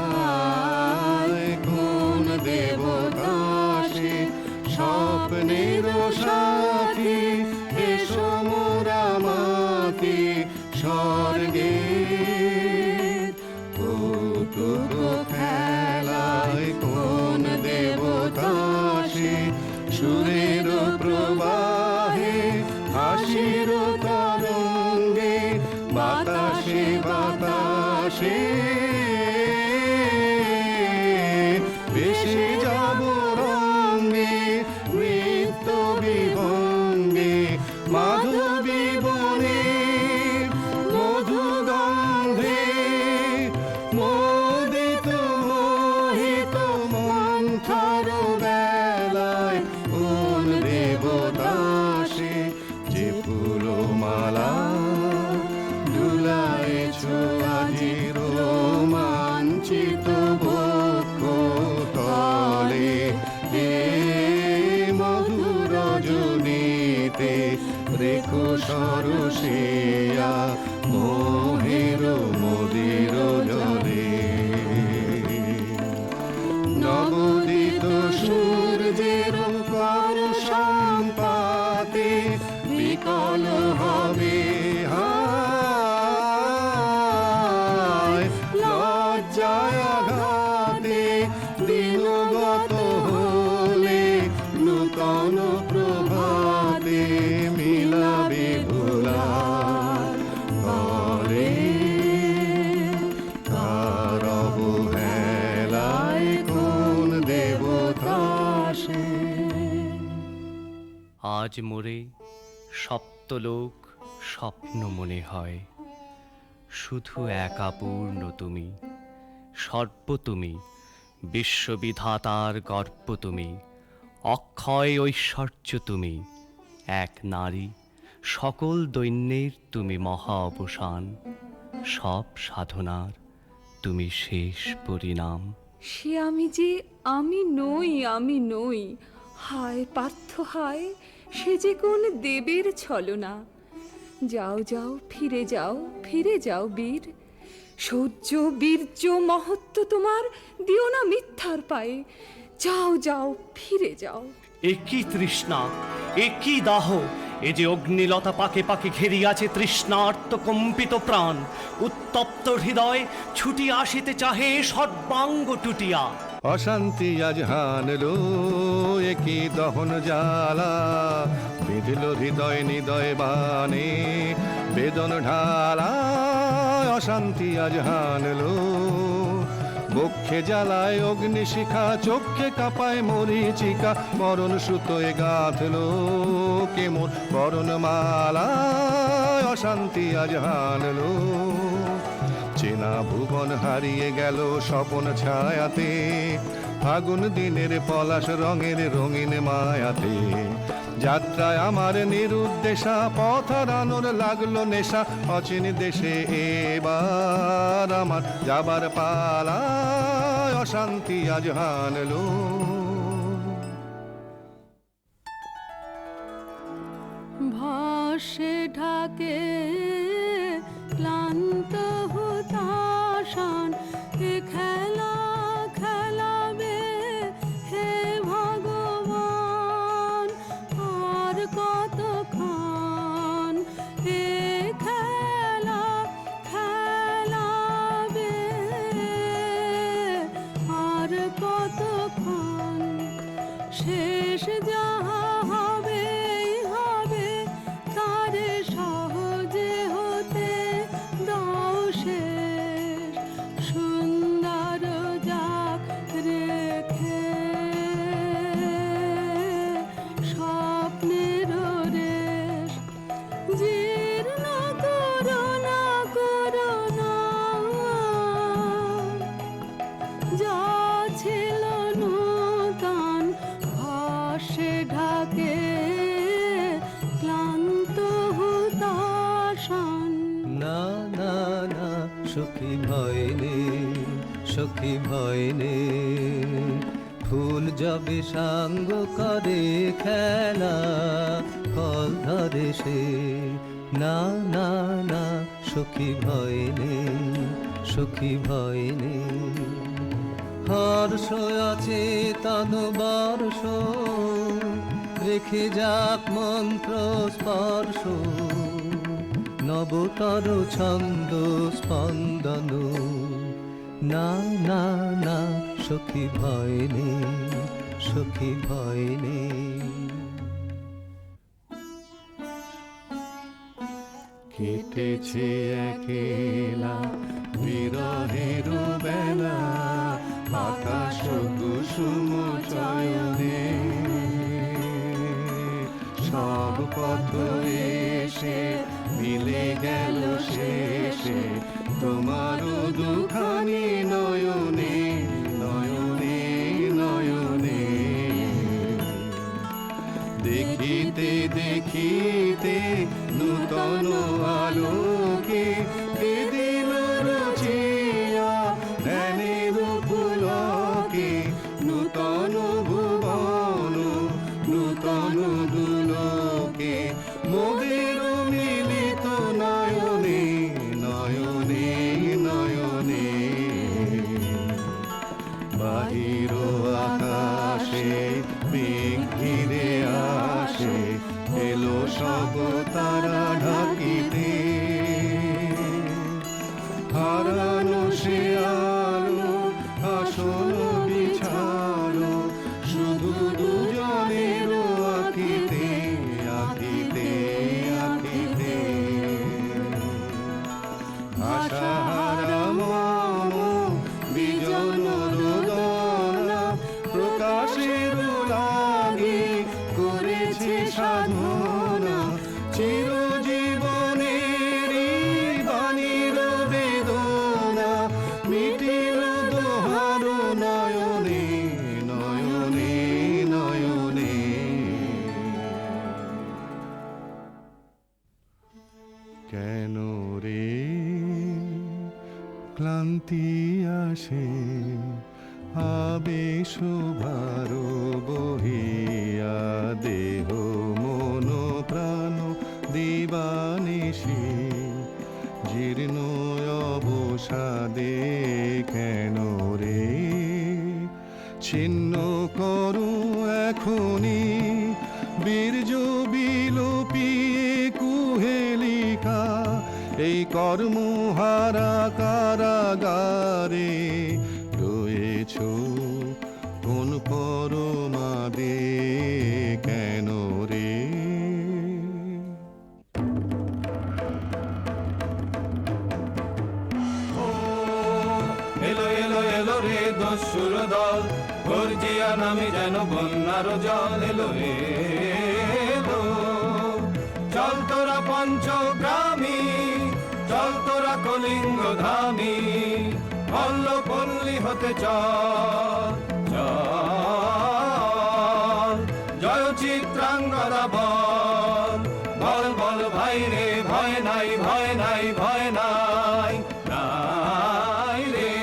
ভেলায় কোন দেবতা সে স্বপ্নের সাথী এসো মোরা মাতি স্বর্গে কৌতুক খেলায় কোন দেবতা সে সুরের প্রবাহে হাসির তরঙ্গে বাতাসে লজ্জায় আঘাতে দিনগত হলে নূতন প্রভাতে মিলাবে ধুলার ঘরে কার অবহেলায় কোন দেবতা সে। আজ মোরে সপ্তলোক স্বপ্ন মনে হয়, শুধু একা পূর্ণ তুমি, সর্ব তুমি, বিশ্ববিধাতার গর্ব তুমি, অক্ষয় ঐশ্বর্য তুমি, এক নারী, সকল দৈন্যের তুমি মহা অবসান, সব সাধনার তুমি শেষ পরিণাম। সে আমি যে আমি নই, আমি নই, হায় পার্থ হায়, সে যে কোন দেবের ছলনা। যাও যাও ফিরে যাও বীর, শৌর্য বীর্য মহত্ব তোমার দিও না মিথ্যার পায়ে। যাও যাও ফিরে যাও। একই তৃষ্ণা, একই দাহ, এ যে অগ্নিলতা পাকে পাকে ঘেরিয়াছে তৃষ্ণার্ত কম্পিত প্রাণ, উত্তপ্ত হৃদয় ছুটি আসিতে চাহে সর্বাঙ্গ টুটিয়া। অশান্তি আজ হানলো একই দহন জ্বালা, বিঁধল হৃদয় নিদয় বানে বেদন ঢালা। অশান্তি আজ হানলো বক্ষে জ্বালায় অগ্নিশিখা, চোখে কাঁপায় মরিচিকা, মরণ সুতোয় গাঁথলো কেমন বরণ মালা। অশান্তি আজ হানলো চেনা ভুবন হারিয়ে গেল স্বপন ছায়াতে, ফাগুন দিনের পলাশ রঙের রঙিন মায়াতে। যাত্রায় আমার নিরুদ্দেশা, পথ হারানোর লাগলো নেশা, অচিন দেশে এবার আমার যাবার পালা। অশান্তি আজ হানলো। ভাসে ঢাকে ক্লান্ত হতাশান, এ খেলা খেলাবে হে ভগবান, আর কতক্ষণ এ খেলা খেলাবে, আর কতক্ষণ শেষ যাহা হবে হবে, তারে সহজে হতে দাও শেষ, সুন্দর যাক রেখে স্বপ্নের রেশ। জীর্ণ করুণা করুণা যা ছিল নূতন, ভাসে ঢাকে ক্লান্ত হতাশান। না না না সখী ভয় নেই, সখী ভয় নেই, ফুল যবে সাঙ্গ করে খেলা ফল ধরে সে। না না না সখী ভয় নেই, সখী ভয় নেই, হর্ষ আছে তন বর্ষ, রেখে যাক মন্ত্র স্পর্শ, নবতর ছন্দ স্পন্দন। না না না সখী ভয় নেই, সখী ভয় নেই। কেটেছে একেলা বিরহের বেলা, আকাশ কুসুম চয়নে সব পথ এসে মিলে গেল শেষে তোমার দুখানি নয়নে নয়নে নয়নে। দেখিতে দেখিতে নূতন আলোকে দিল রচিয়া ধ্যানের পুলকে, নূতন ভুবন নূতন দুলোকে, মোদের মিলিত নয়নে নয়নে নয়নে। বাহির আকাশে মেঘ ঘিরে আসে, এলো সব তারা ঢাকিতে আকাশে আবেশ ভার বহিয়া দেহ মন প্রাণ দিবানিশি জীর্ণ অবসাদে কেন রে ছিন্ন করো এখনি বীর্য বিলোপিয়ে কুহেলিকা এই কর্মহারা কারাগারে রয়েছ কোন পরমাদে কেন রে এলো এলো এলো রে দস্যুর দল গর্জিয়া নামে যেন বন্যার জল এলো রে এলো। চল তোরা পঞ্চগ্রামী চল তোরা কলিঙ্গ ধামী পল্ল পল্লী হতে চল চল জয় চিত্রাঙ্গদা বল বল বল ভাই রে ভয় নাই ভয় নাই ভয় নাই নাই রে।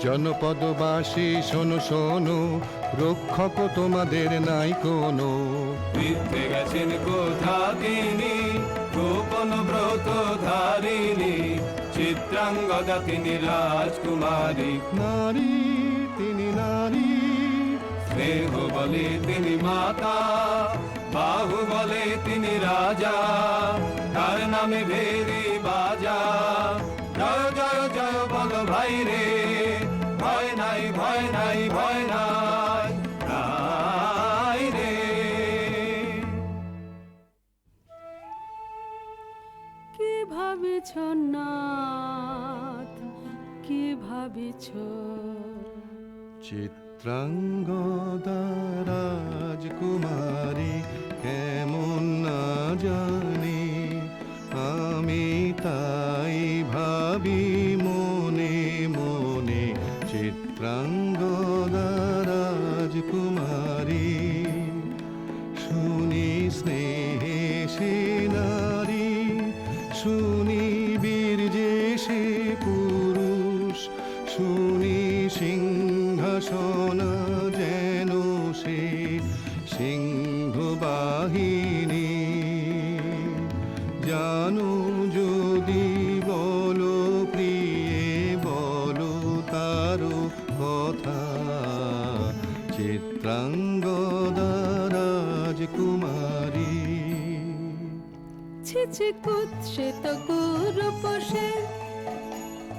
জনপদবাসী শোনো শোনো রক্ষক তোমাদের নাই কোনো বৃদ্ধে গেছেন কোথা তিনি গোপন ব্রত ধারিণী চিত্রাঙ্গদা তিনি রাজকুমারী নারী তিনি নারী স্নেহ বলে তিনি মাতা বাহু বলে তিনি রাজা তার নামে ভেরি বাজা জয় জয় জয় বল ভাই রে ভয় নাই ভয় নাই ভয় নাই নাই রে। কি ভাবিছ নাথ কি ভাবিছ চিত্রাঙ্গদা রাজকুমারী কেমন না জানি আমি তাই ভাবি মনে মনে চিত্রাঙ্গদা রাজকুমারী শুনি স্নেহে সে নারী শুনি বীর্যে সে পুরুষ শুনি সিংহাসন যেন সে সিংহ বাহিনী জানো যদি বলো প্রিয়ে বলো তারও কথা চিত্রাঙ্গদা রাজকুমারী ছিছি কুৎসিত গুরুপোষে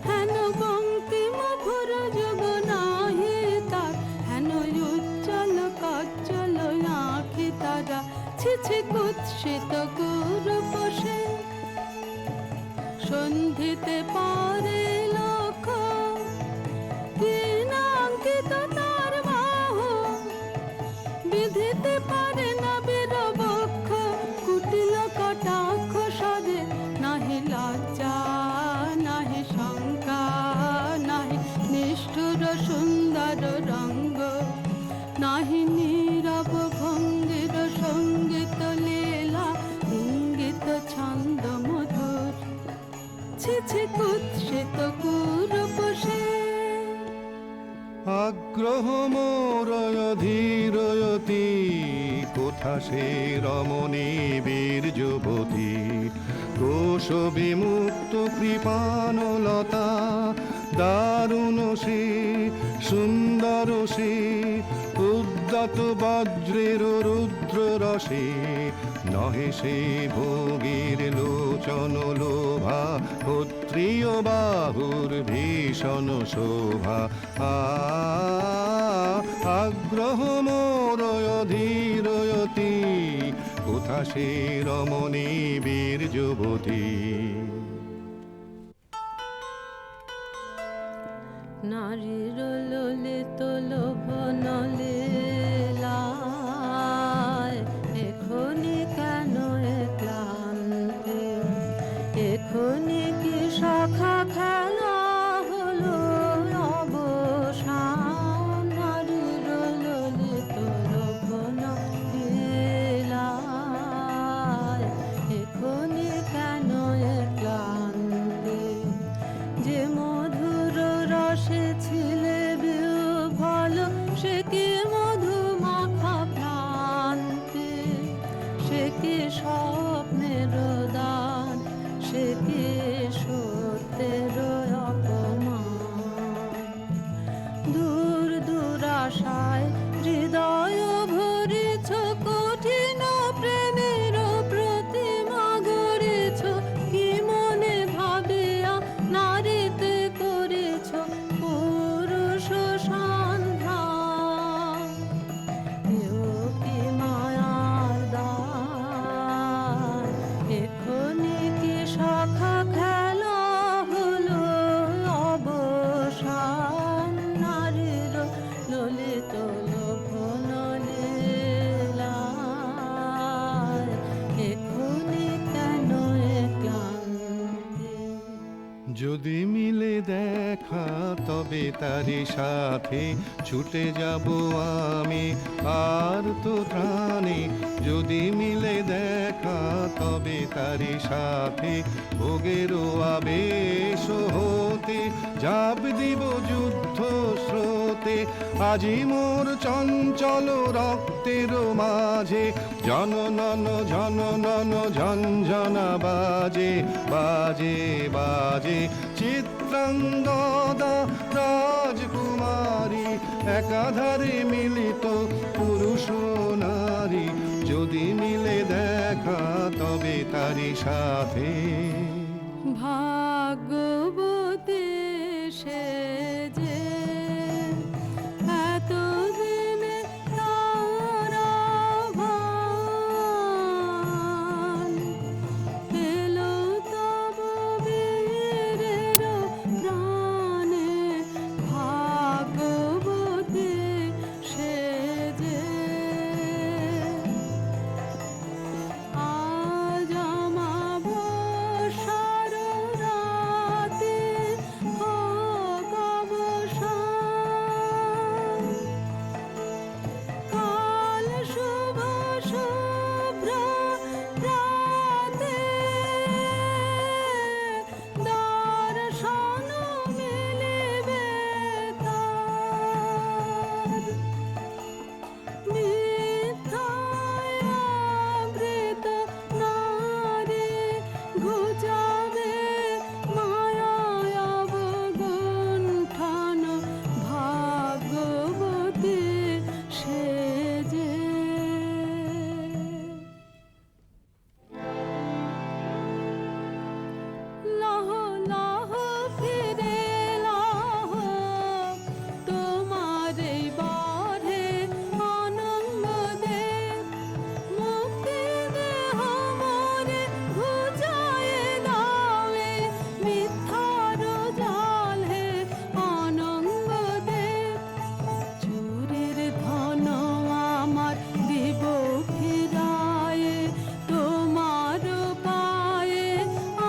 হেন বঙ্কিম ভুর যুগ নাহি তার হেন উজ্জ্বল কজ্জল আঁখি তারা ছিছি কুৎসিত গুরুপোষে সন্ধিতে পারে লক্ষ কি নাঙ্কিত তার বাহু বিধিতে পারে না বীরবক্ষ কুটিল কটাক্ষ সরে নাহি লজ্জা নাহি শঙ্কা নাহি নিষ্ঠুর সুন্দর রঙ্গ নাহি নীরব ভঙ্গির সঙ্গীত লীলা ইঙ্গিত ছন্দ মধুর ছিছি কুৎসিত কুরূপসে আগ্রহ মোরয় ধীরয়তি কোথা সে রমণী বীর যুবতী দোষ বিমুক্ত কৃপানলতা দারুণ সে সুন্দর সে উদ্যত বজ্রের রুদ্র রসে নহে সে ভোগীর লোচন লোভা ক্ষত্রিয় বাহুর ভীষণ শোভা আগ্রহ মোরয় ধীরয়তি কোথা সে রমণী বীর যুবতী নারীর ললিত লোভন লীলায় এখনি কেন ক্লান্তি এখনি কি সখা খেলা হলো অবসান নারীর ললিত লোভন লীলায় এখনি কেন ক্লান্তি যে মধুর রস তবে তারি সাথে ছুটে যাব আমি আর তো ত্রাণে যদি মিলে দেখা তবে তারি সাথে ভোগেরও আবেশ হতে যাব দিব যুদ্ধ স্রোতে আজি মোর চঞ্চল রক্তের মাঝে জননন জননন ঝঞ্ঝনা বাজে বাজে বাজে চিত্রাঙ্গদা রাজকুমারী একাধারে মিলিত পুরুষ নারী যদি মিলে দেখা তবে তারি সাথে ভাগ্যবতী সে যে এতদিনে তারা ভান এলো তব বীরের প্রাণে ভাগ্যবতী সে যে আজ আমাবস্যার রাতে হোক অবসান। কাল শুভ শুভ্র রাতে দর্শন মিলিবে তার। মিথ্যায় আবৃত নারী ঘুচাবে মায়ায় অবগুণ্ঠন ভাগ্যবতী সে যে। লহ লহ ফিরে লহ তোমার এই বরে অনঙ্গ দে মুক্তি দেহ মোরে ঘুচায়ে দাও মিথ্যার জাল হে অনঙ্গ দে। চুরির ধন আমার দিব ফিরায়ে তোমার পায়ে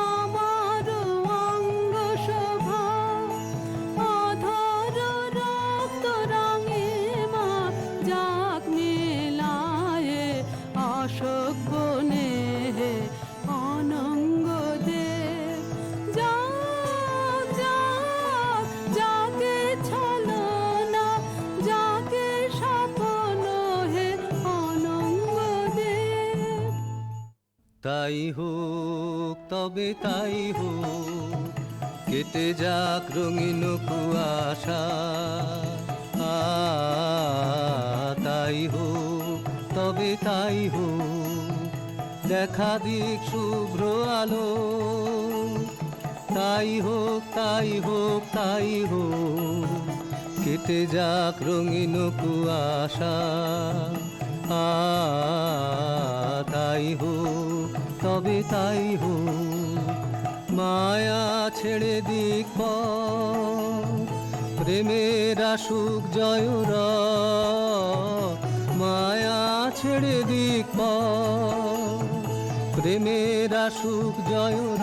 আমার অঙ্গ শোভা অধর রক্ত রাঙিমা যাক মেলায়ে অশোক বনে হে অনঙ্গ দে। যাক যাক যাকে ছলনা যাকে স্বপ্ন হে অনঙ্গ দে। তাই হোক তবে তাই হোক কেটে যাক রঙিন কুয়াশা তাই হোক তবে তাই হোক দেখা দিক শুভ্র আলো তাই হোক তাই হোক তাই হোক কেটে যাক রঙিন কুয়াশা তাই হোক তবে তাই হোক মায়া ছেড়ে দিক পথ প্রেমের আসুক জয়র মায়া ছেড়ে দিক পথ প্রেমের আসুক জয়র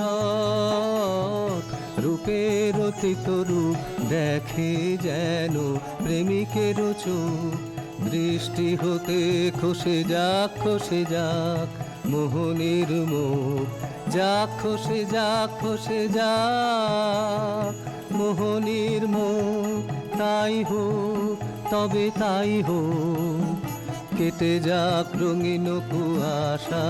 রূপের অতীত রূপ দেখে যেন প্রেমিকের চোখ দৃষ্টি হতে খসে যাক মোহনের মুখ যাক খসে যাক মোহনের মুখ তাই হোক তবে তাই হোক কেটে যাক রঙিন কুয়াশা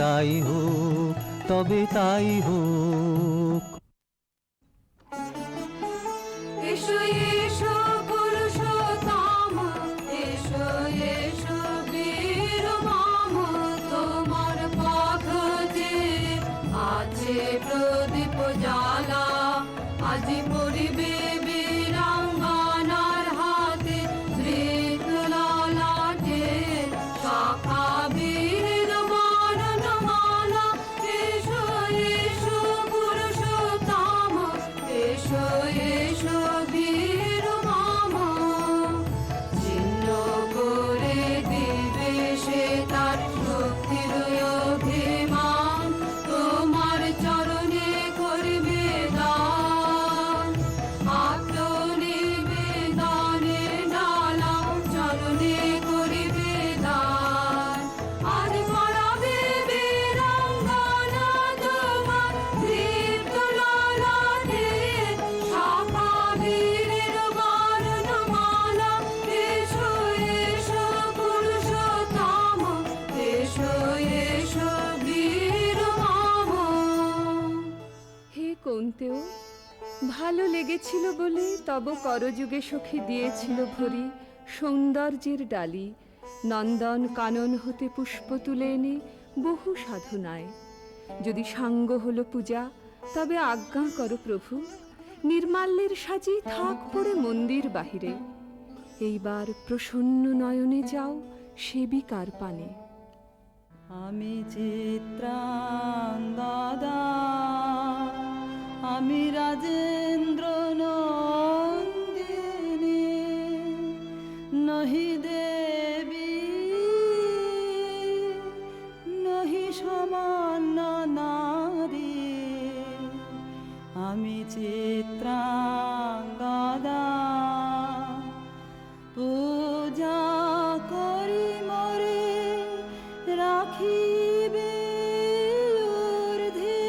তাই হোক তবে তাই হোক। এসো এসো পুরুষোত্তম এসো এসো বীর মাম তোমার পথ যে আছে প্রদীপ জ্বালা আজি পরিবে বীরাঙ্গনার হাতে ধৃত ললাটে শাখা বীর বরণ মালা। এসো এসো পুরুষোত্তম এসো এসো বীর মাম ছিন্ন করে দিবে সে তার শক্তির অভিমান তোমার চরণে করবে দান। ভালো লেগেছিল বলে তব করযুগে সখী দিয়েছিল ভরি সৌন্দর্যের ডালি, নন্দন কানন হতে পুষ্প তুলে এনে বহু সাধনায়। যদি সাঙ্গ হলো পূজা, তবে আজ্ঞা করো প্রভু, নির্মাল্যের সাজি থাক পড়ে মন্দির বাহিরে। এইবার প্রসন্ন নয়নে যাও সেবিকার পানে। আমি চিত্রাঙ্গদা, আমি রাজেন্দ্র নন্দিনী, নহি দেবী নহি সমান্য নারী। আমি চিত্রাঙ্গদা, পূজা করি মরে রাখিবে ঊর্ধ্বে,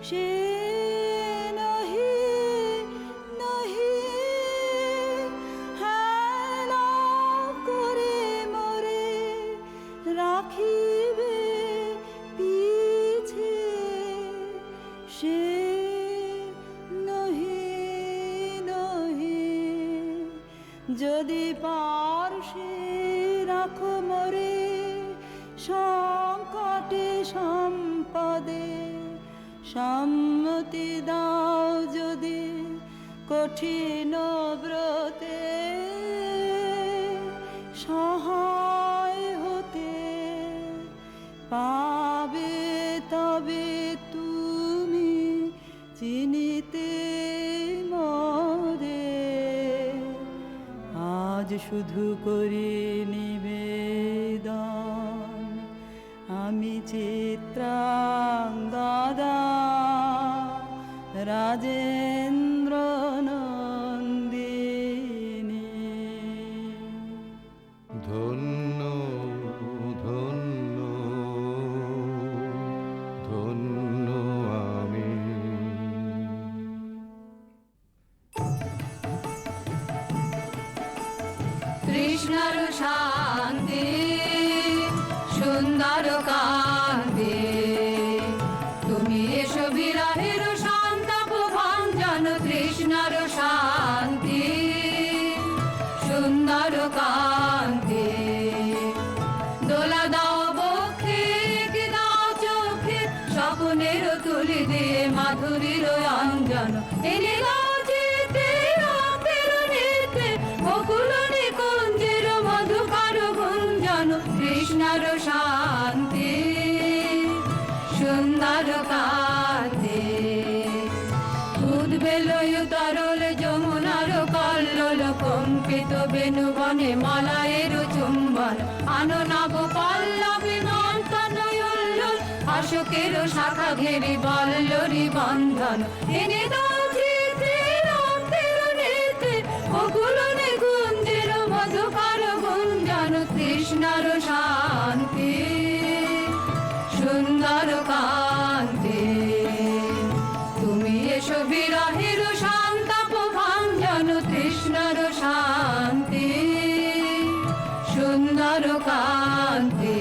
সে নহি নহি হেলা করে মরে রাখিবে পিছে, সে নহি নহি। যদি পার্শ্বে রাখো মরে সংকটে সম্পদে, সম্মতি দাও যদি কঠিন ব্রতে, সহায় হতে পাবে তবে তুমি চিনিতে মরে। আজ শুধু করি নিবেদন, আমি চিত্রাঙ্গদা, রাজেন্দ্র নন্দিনী। ধন্য ধন্য ধন্য আমি। কৃষ্ণর শান্তি সুন্দর কান্তি, তুমি এসো বিরহের সন্তাপ ভঞ্জন। কৃষ্ণর শান্তি সুন্দর কান্তি, দোলা দাও বক্ষে কি দাও চোখে, স্বপ্নের তুলি দিয়ে মাধুরীর অঞ্জন। এনে দাও চিত্তে রক্তের নেত্রে, বকুল নিকুঞ্জের মধুকর গুঞ্জন। কৃষ্ণর শান্তি সুন্দর কান্তি, উদ্বেলয় তরল যমুনার কল্লোল, কম্পিত বেণুবনে মলয়ের চুম্বন। আনো নব পল্লবী মন্থন উল্লোল, অশোকের শাখা ঘেরি বল্লরী বন্ধন। এনে দাও চিত্তে রক্তের নেত্রে, বকুল নিকুঞ্জের মধুকর গুঞ্জন। কৃষ্ণর শান্তি সুন্দর কান্তি, তুমি এসো বিরহের সন্তাপ ভঞ্জন। কৃষ্ণর শান্তি সুন্দর কান্তি।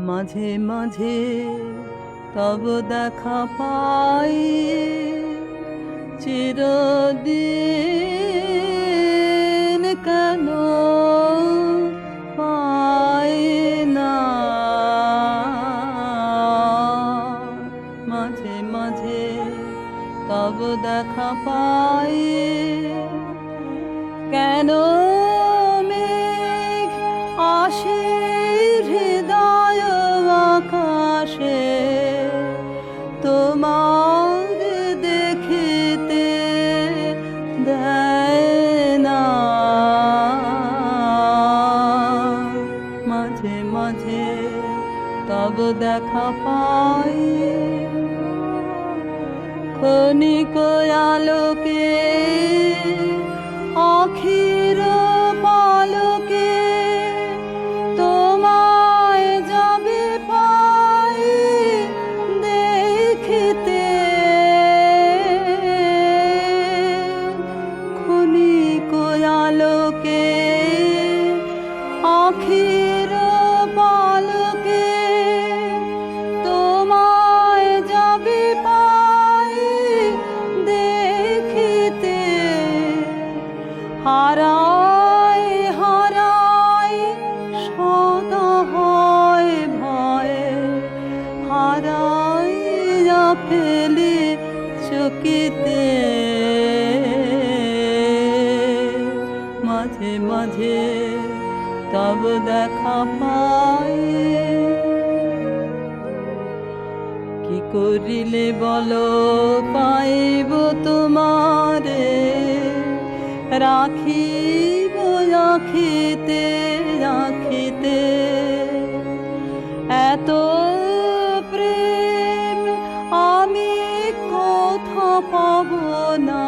মাঝে মাঝে তব দেখা পাই, চিরদিন কেন পাই না। মাঝে মাঝে তব দেখা পাই, কেন মেঘ আসে হৃদয় আকাশে, তোমার দেখিতে দেয় না। মাঝে মাঝে তব দেখা পাই, ক্ষণিক আলোকে আখির পালকে, তোমায় যাবে পাই দেখিতে চকিতে মাঝে মাঝে তব দেখা পাই কি করিলে বলো পাইব তোমারে রাখিব রাখিতে রাখিতে এত প্রেম আমি কোথা পাব না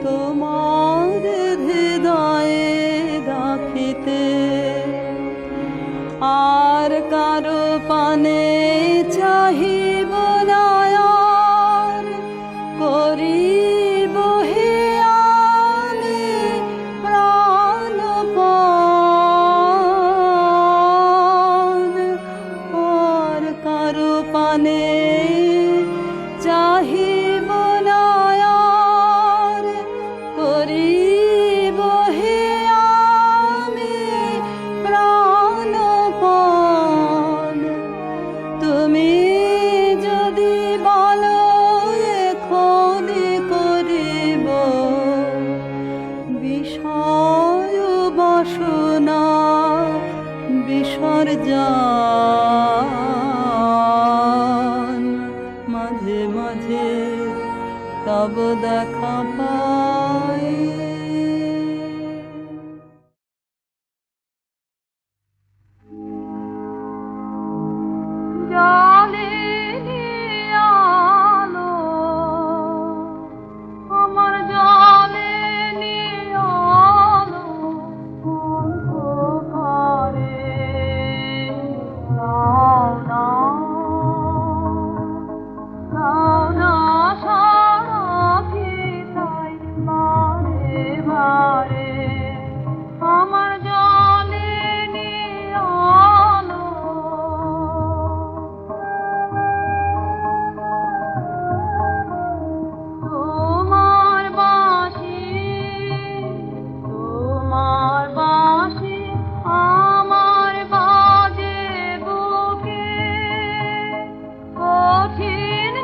তোমার হৃদয়ে রাখিতে আর কারো পানে চাহিব না আর করিব হে আমি প্রাণপণ আর কারো পানে চাহিব না আর করিব হে আমি প্রাণপণ তুমি যদি বলো এখনই করিব বিষয় বাসনা বিসর্জন মাঝে মাঝে তব দেখা পাই জলিনী আলো আমার জলিনী আলো অন্ধকারে নাও না নাও না সারাথি তাই বারে বারে আমার জলিনী আলো তোমার বাঁশি আমার বাজে বুকে কঠিন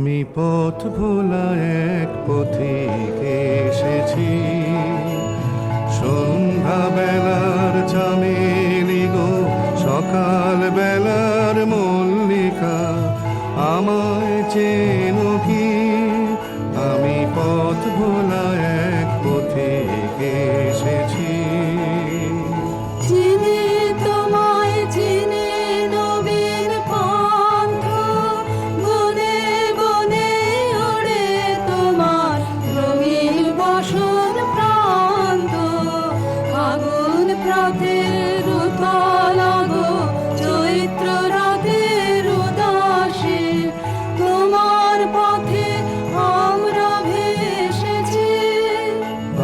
আমি পথ ভোলা এক পথিক এসেছি, সন্ধ্যা বেলার চামেলি গো, সকাল বেলার মল্লিকা, আমায় চেনো কি? আমি পথ ভোলা এক পথিক এসেছি। চিনি তোমায় চিনি নবীন পন্থ, বনে বনে ওড়ে তোমার রঙিন বসন প্রান্ত, আগুন প্রাতের উতলাগো, চৈত্র রাতের উদাসী, তোমার পথে আমরা ভেসেছি।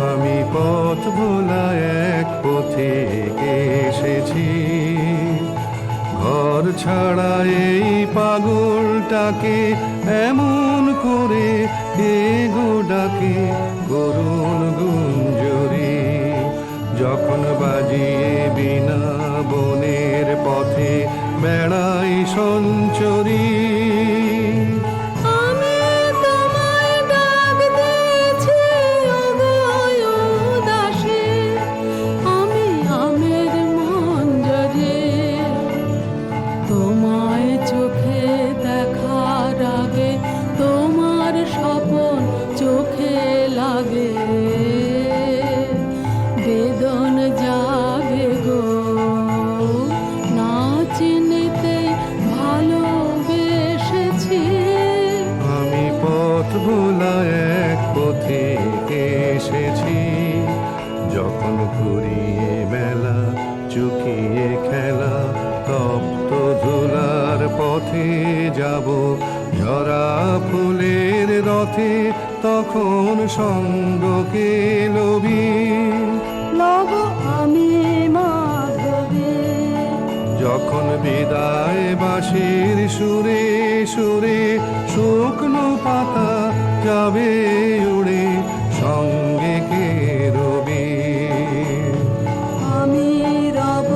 আমি পথ ভোলা এক পথিক এসেছি, ঘর ছাড়া এই পাগলটাকে এমন করে কে গো ডাকে, করুণ গুঞ্জরি যখন বাজিয়ে বিনা বনের পথে বেড়াই সঞ্চরী। আমি তোমায় ডাক দিয়েছি ওগো উদাসী, আমি আমের মঞ্জরি, তোমায় চোখে দেখার আগে তোমার স্বপন চোখে লাগে, বেদন জাগে গো, না চিনিতে ভালোবেসেছি। আমি পথ ভোলা এক পথিক এসেছি, যখন ঘুরিয়ে মেলা চুকিয়ে খেলা, তপ্ত ধুলার পথে যাব ঝরা ফুলের রথে, তখন সঙ্গকে লবি লব আমি মাধবী, যখন বিদায় বাঁশির সুরে সুরে শুকনো পাতা যাবে উড়ে, সঙ্গে কে রবি? আমি রব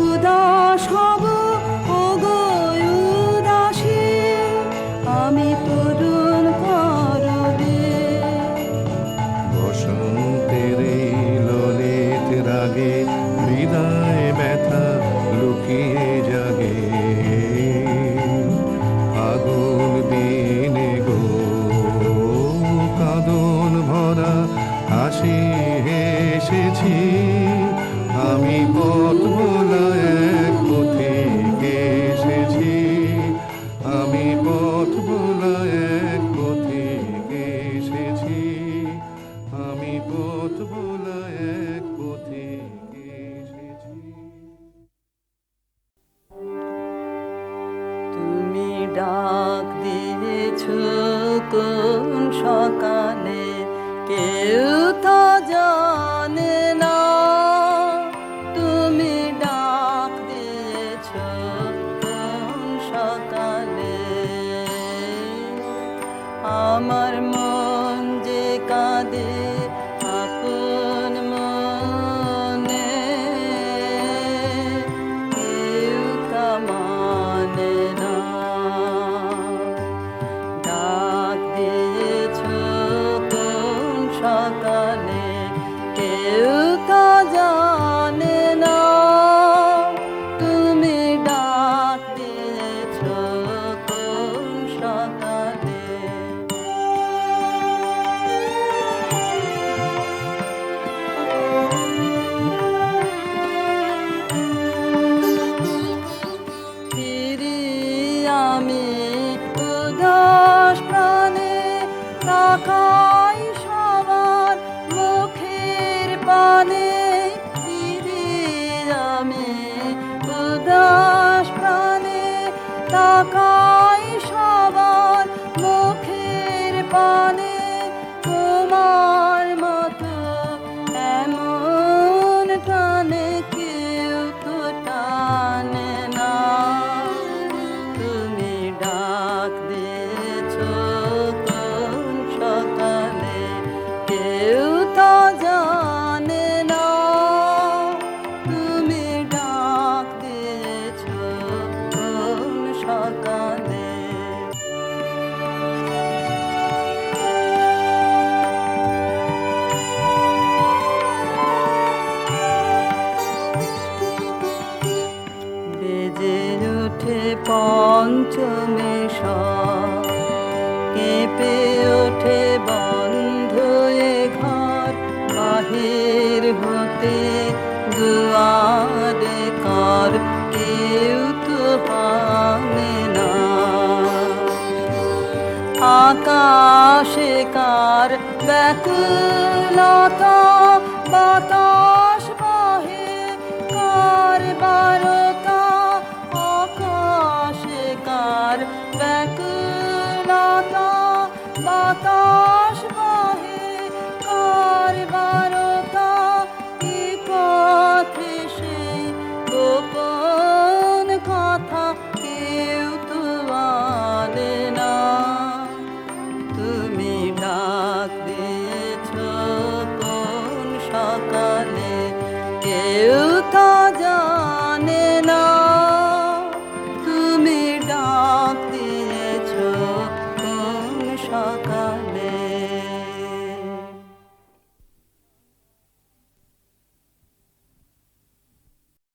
উদাস হব ওগো উদাসী, আমি তরুণ করবে। বসন্তের এই ললিত রাগে বিদায় ব্যথা লুকিয়ে জাগে, আগুন দিনে গো, কাঁদন ভরা হাসি হেসেছি। আমি পথ ভোলা এক পথিক এসেছি, আমি পথ ভোলা এক পথিক এসেছি, আমি পথ ভোলা এক পথিক এসেছি। তুমি ডাক দিয়েছ কোন সকালে, কেউ তো জানে না। তুমি ডাক দিয়েছ কোন সকালে, আমার মন যে কাঁদে আপন মনে, কেউ তা মানে না। ডাক দিয়েছ কোন সকালে, আকাশে কার ব্যাকুলতা, বাতাস বহে কার বারতা, আকাশে কার ব্যাকুলতা, বাতাস বহে কার বারতা, এ পথে সে গোপন কথা কেউ তো আনে না। তুমি ডাক দে